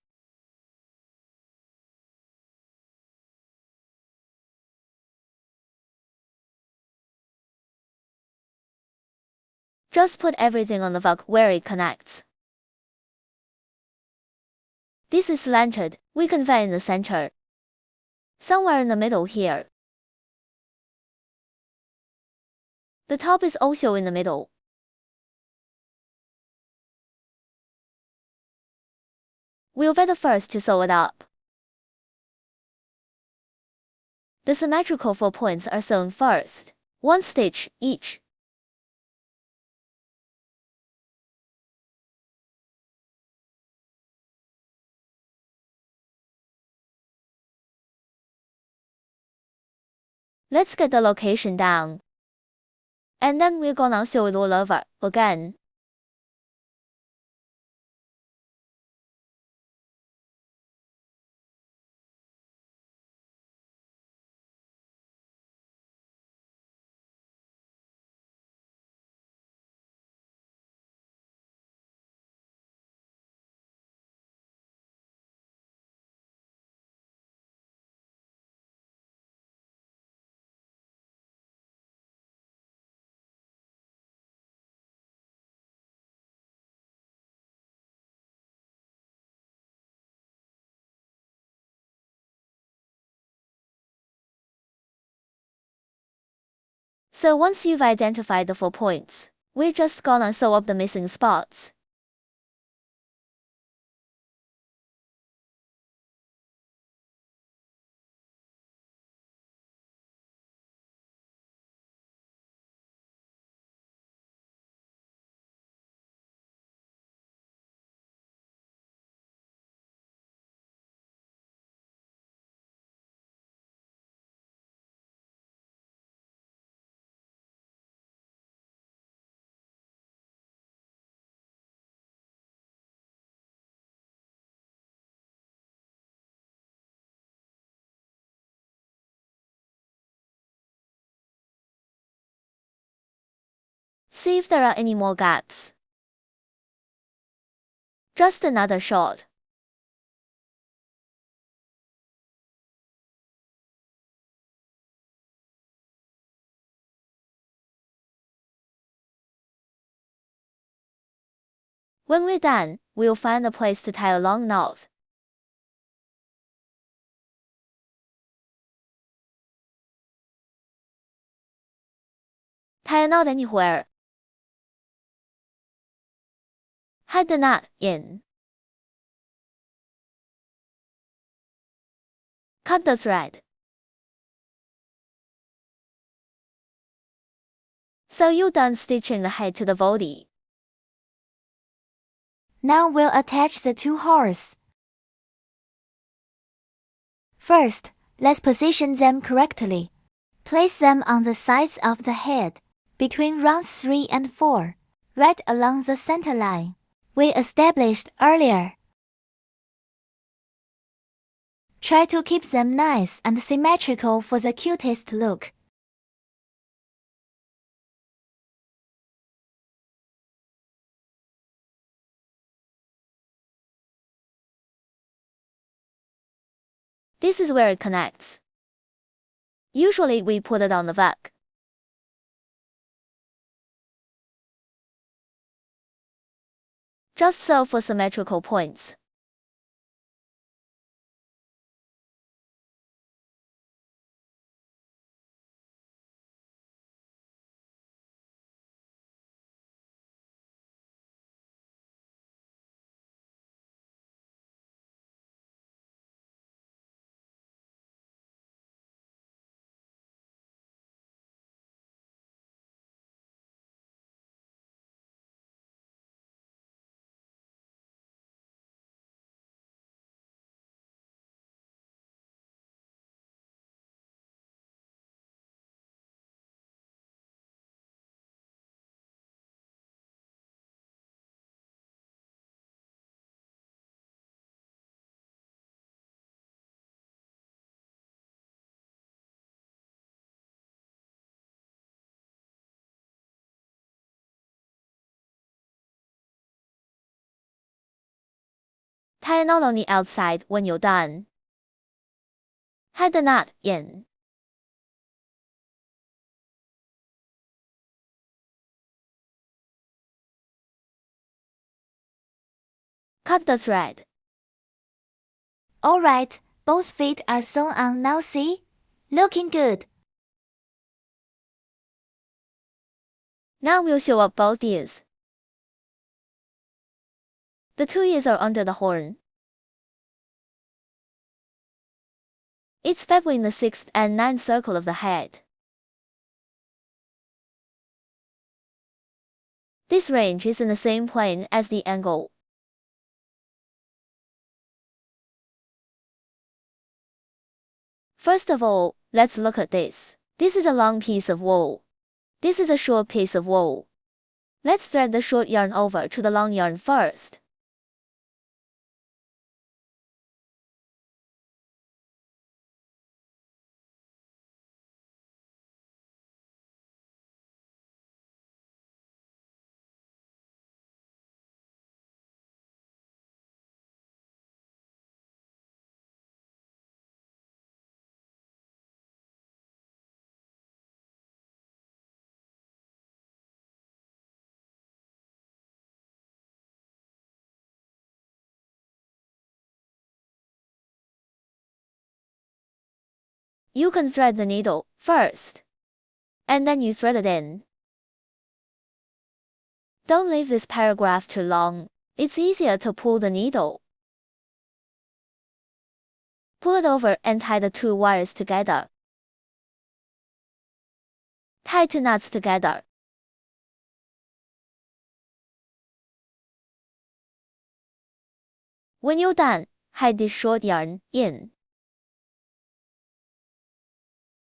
Just put everything on the hook where it connects. This is slanted, we can find in the center. Somewhere in the middle here. The top is also in the middle. We'll be the first to sew it up. The symmetrical 4 points are sewn first, 1 stitch each. Let's get the location down. And then we're gonna sew it all over again. So once you've identified the 4 points, we're just gonna sew up the missing spots. See if there are any more gaps. Just another shot. When we're done, we'll find a place to tie a long knot. Tie a knot anywhere. Hide the knot in. Cut the thread. So you're done stitching the head to the body. Now we'll attach the 2 horns. First, let's position them correctly. Place them on the sides of the head, between rounds 3 and 4, right along the center line we established earlier. Try to keep them nice and symmetrical for the cutest look. This is where it connects. Usually we put it on the back. Just sew for symmetrical points. Tie a knot on the outside when you're done. Head the knot in. Cut the thread. Alright, both feet are sewn on now, see? Looking good. Now we'll sew up both ears. The 2 ears are under the horn. It's between the 6th and 9th circle of the head. This range is in the same plane as the angle. First of all, let's look at this. This is a long piece of wool. This is a short piece of wool. Let's thread the short yarn over to the long yarn first. You can thread the needle first, and then you thread it in. Don't leave this paragraph too long. It's easier to pull the needle. Pull it over and tie the 2 wires together. Tie 2 knots together. When you're done, hide this short yarn in.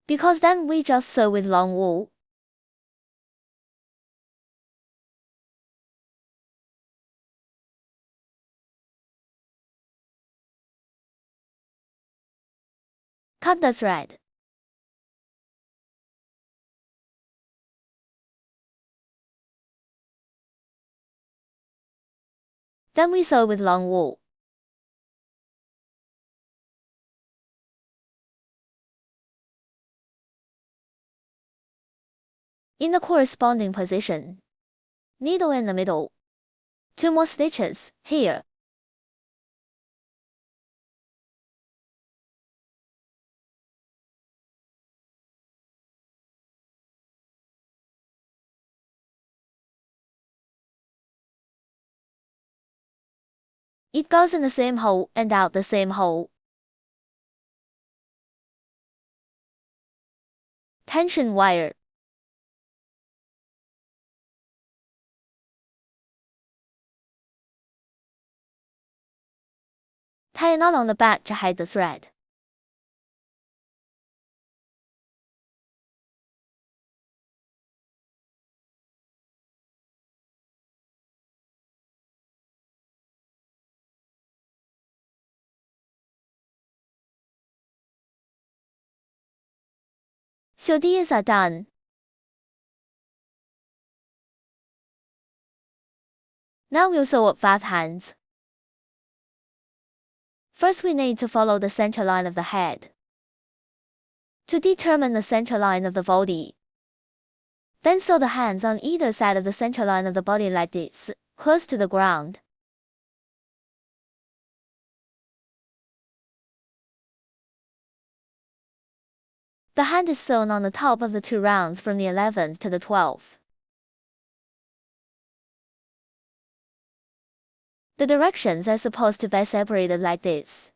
Because then we just sew with long wool. Cut the thread. Then we sew with long wool. In the corresponding position. Needle in the middle. 2 more stitches, here. It goes in the same hole and out the same hole. Tension wire. Tie a knot on the back to hide the thread. So these are done. Now we'll sew up both hands. First we need to follow the center line of the head. To determine the center line of the body. Then sew the hands on either side of the center line of the body like this, close to the ground. The hand is sewn on the top of the 2 rounds from the 11th to the 12th. The directions are supposed to be separated like this,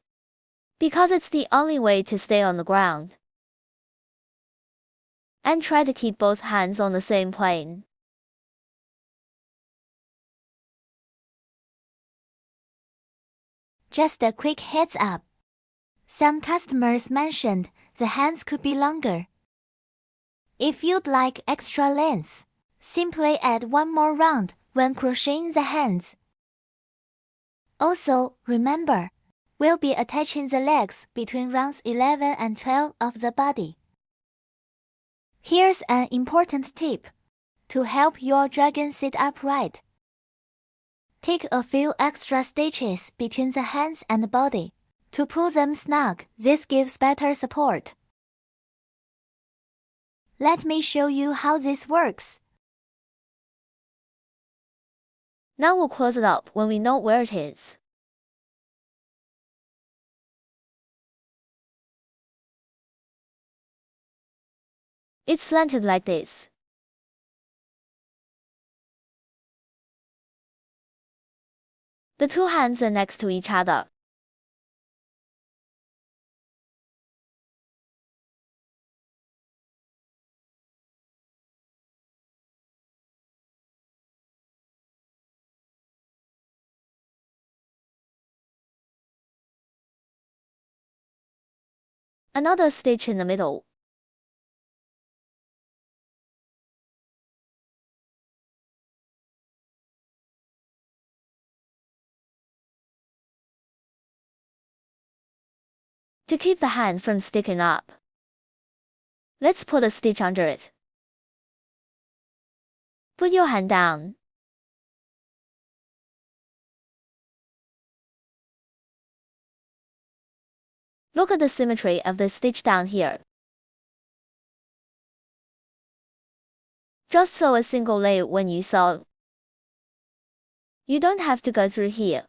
because it's the only way to stay on the ground. And try to keep both hands on the same plane. Just a quick heads up. Some customers mentioned the hands could be longer. If you'd like extra length, simply add 1 more round when crocheting the hands. Also, remember, we'll be attaching the legs between rounds 11 and 12 of the body. Here's an important tip to help your dragon sit upright. Take a few extra stitches between the hands and body to pull them snug. This gives better support. Let me show you how this works. Now we'll close it up when we know where it is. It's slanted like this. The two hands are next to each other. Another stitch in the middle. To keep the hand from sticking up, let's put a stitch under it. Put your hand down. Look at the symmetry of the stitch down here. Just sew a single layer when you sew. You don't have to go through here.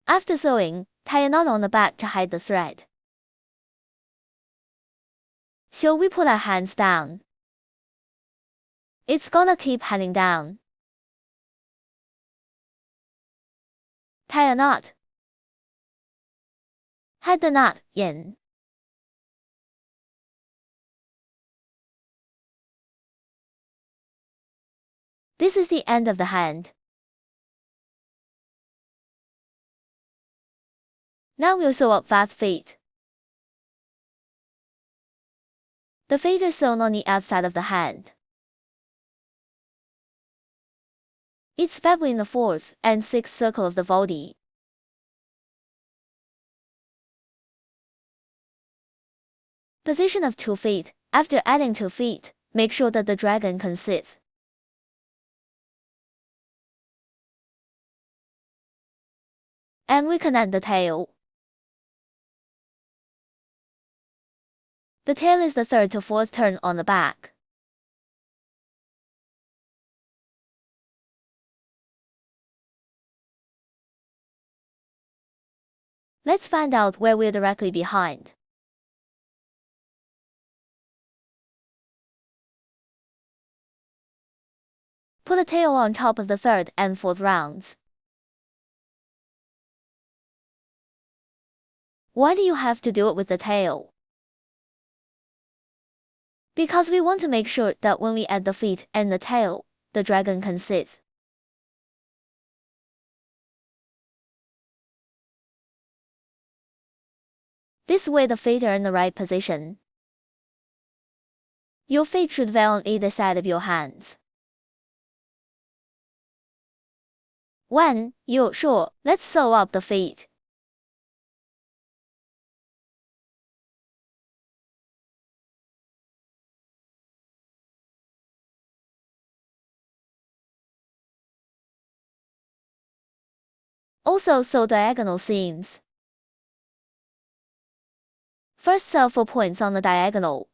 After sewing, tie a knot on the back to hide the thread. So we put our hands down. It's gonna keep hanging down. Tie a knot. Hide the knot in. This is the end of the hand. Now we'll sew up 5 feet. The feet are sewn on the outside of the hand. It's between the 4th and 6th circle of the body. Position of 2 feet. After adding 2 feet, make sure that the dragon can sit. And we can add the tail. The tail is the 3rd to 4th turn on the back. Let's find out where we're directly behind. Put the tail on top of the 3rd and 4th rounds. Why do you have to do it with the tail? Because we want to make sure that when we add the feet and the tail, the dragon can sit. This way the feet are in the right position. Your feet should be on either side of your hands. When you're sure, let's sew up the feet. Also sew diagonal seams. First sew 4 points on the diagonal.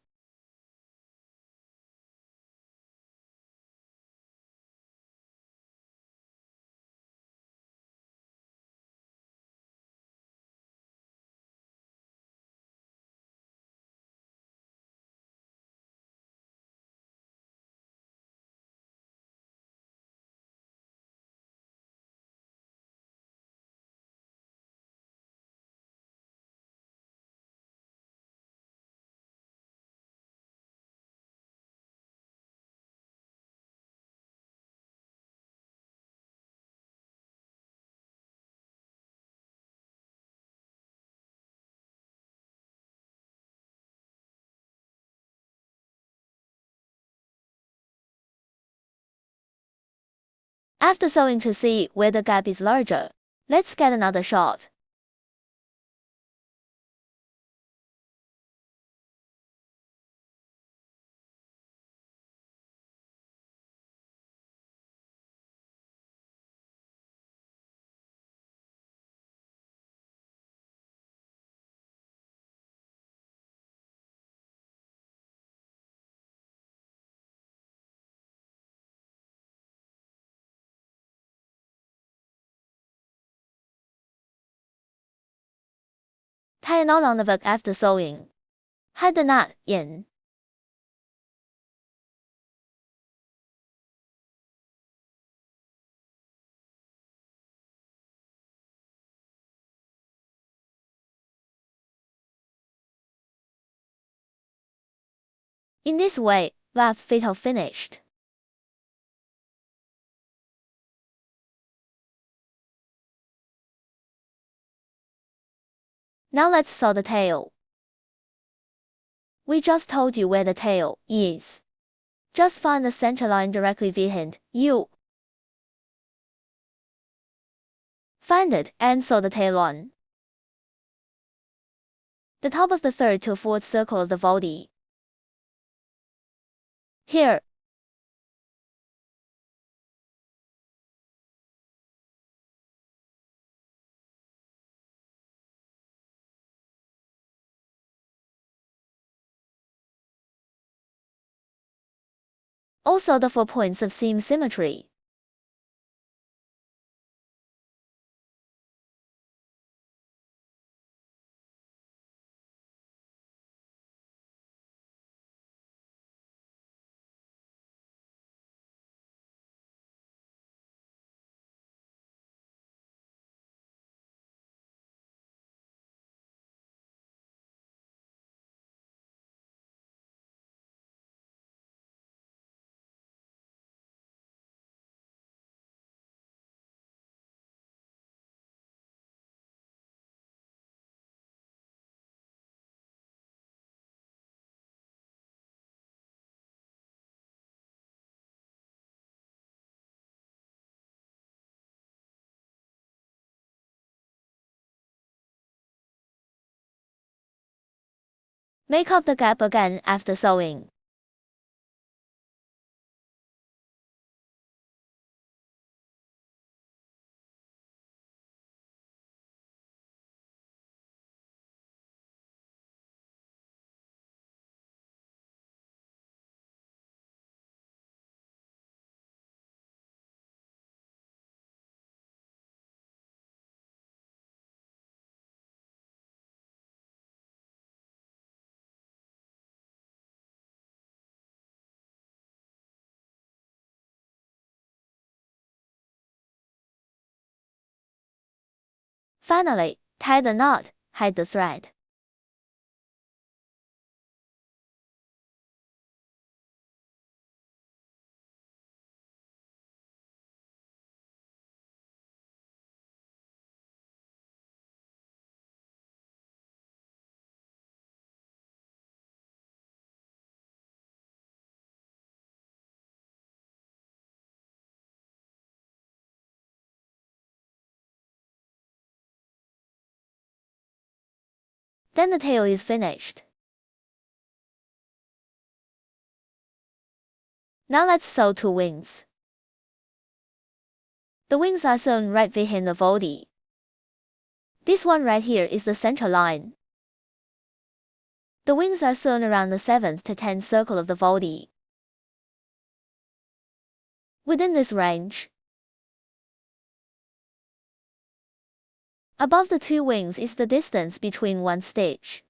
After sewing to see where the gap is larger, let's get another shot. Tie a knot on the hook after sewing. Hide the knot in. In this way, Left Fatal finished. Now let's sew the tail. We just told you where the tail is. Just find the center line directly behind you. Find it and sew the tail on the top of the third to fourth circle of the body. Here. Also the 4 points of seam symmetry. Make up the gap again after sewing. Finally, tie the knot, hide the thread. Then the tail is finished. Now let's sew 2 wings. The wings are sewn right behind the body. This one right here is the center line. The wings are sewn around the 7th to 10th circle of the body. Within this range, above the 2 wings is the distance between 1 stitch.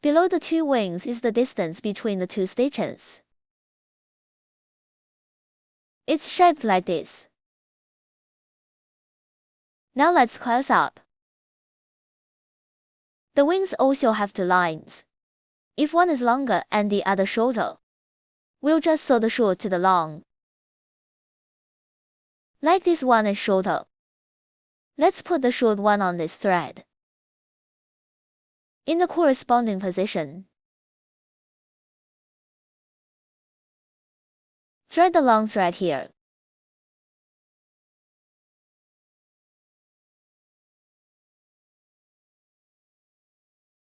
Below the 2 wings is the distance between the 2 stitches. It's shaped like this. Now let's close up. The wings also have 2 lines. If one is longer and the other shorter, we'll just sew the short to the long. Like this one is shorter. Let's put the short one on this thread in the corresponding position. Thread the long thread here.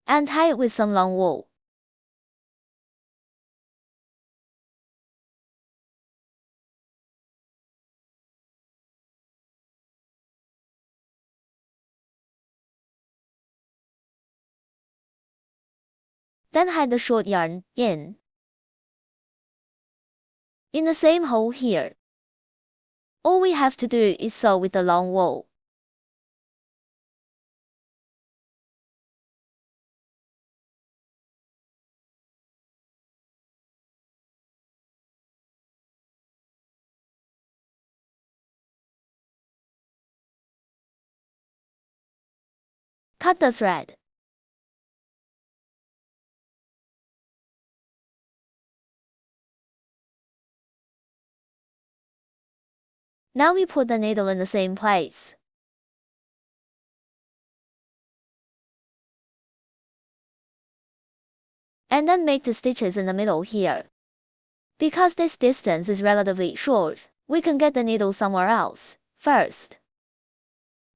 And tie it with some long wool. Then hide the short yarn in the same hole here. All we have to do is sew with the long wool. Cut the thread. Now we put the needle in the same place. And then make the stitches in the middle here. Because this distance is relatively short, we can get the needle somewhere else. First,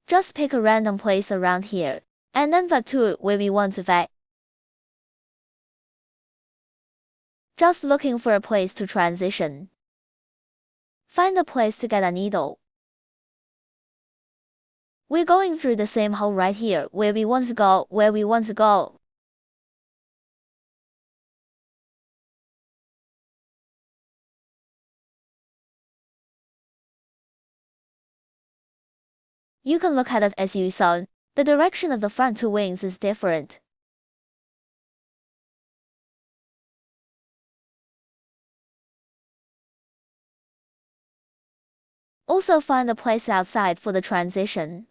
just pick a random place around here, and then put to it where we want to fit. Just looking for a place to transition. Find a place to get a needle. We're going through the same hole right here, where we want to go. You can look at it as you saw. The direction of the front two wings is different. Also find a place outside for the transition.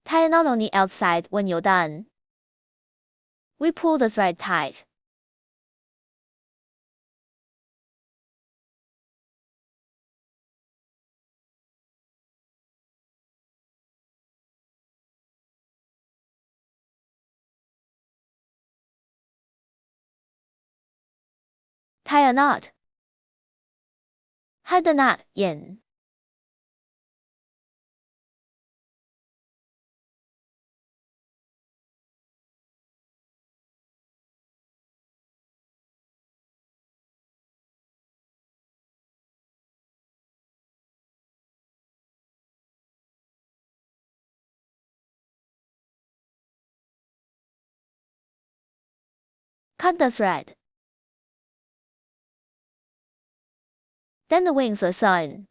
Tie a knot on the outside when you're done. We pull the thread tight. Tie a knot. Head the knot in. Cut the thread. Then the wings are sewn.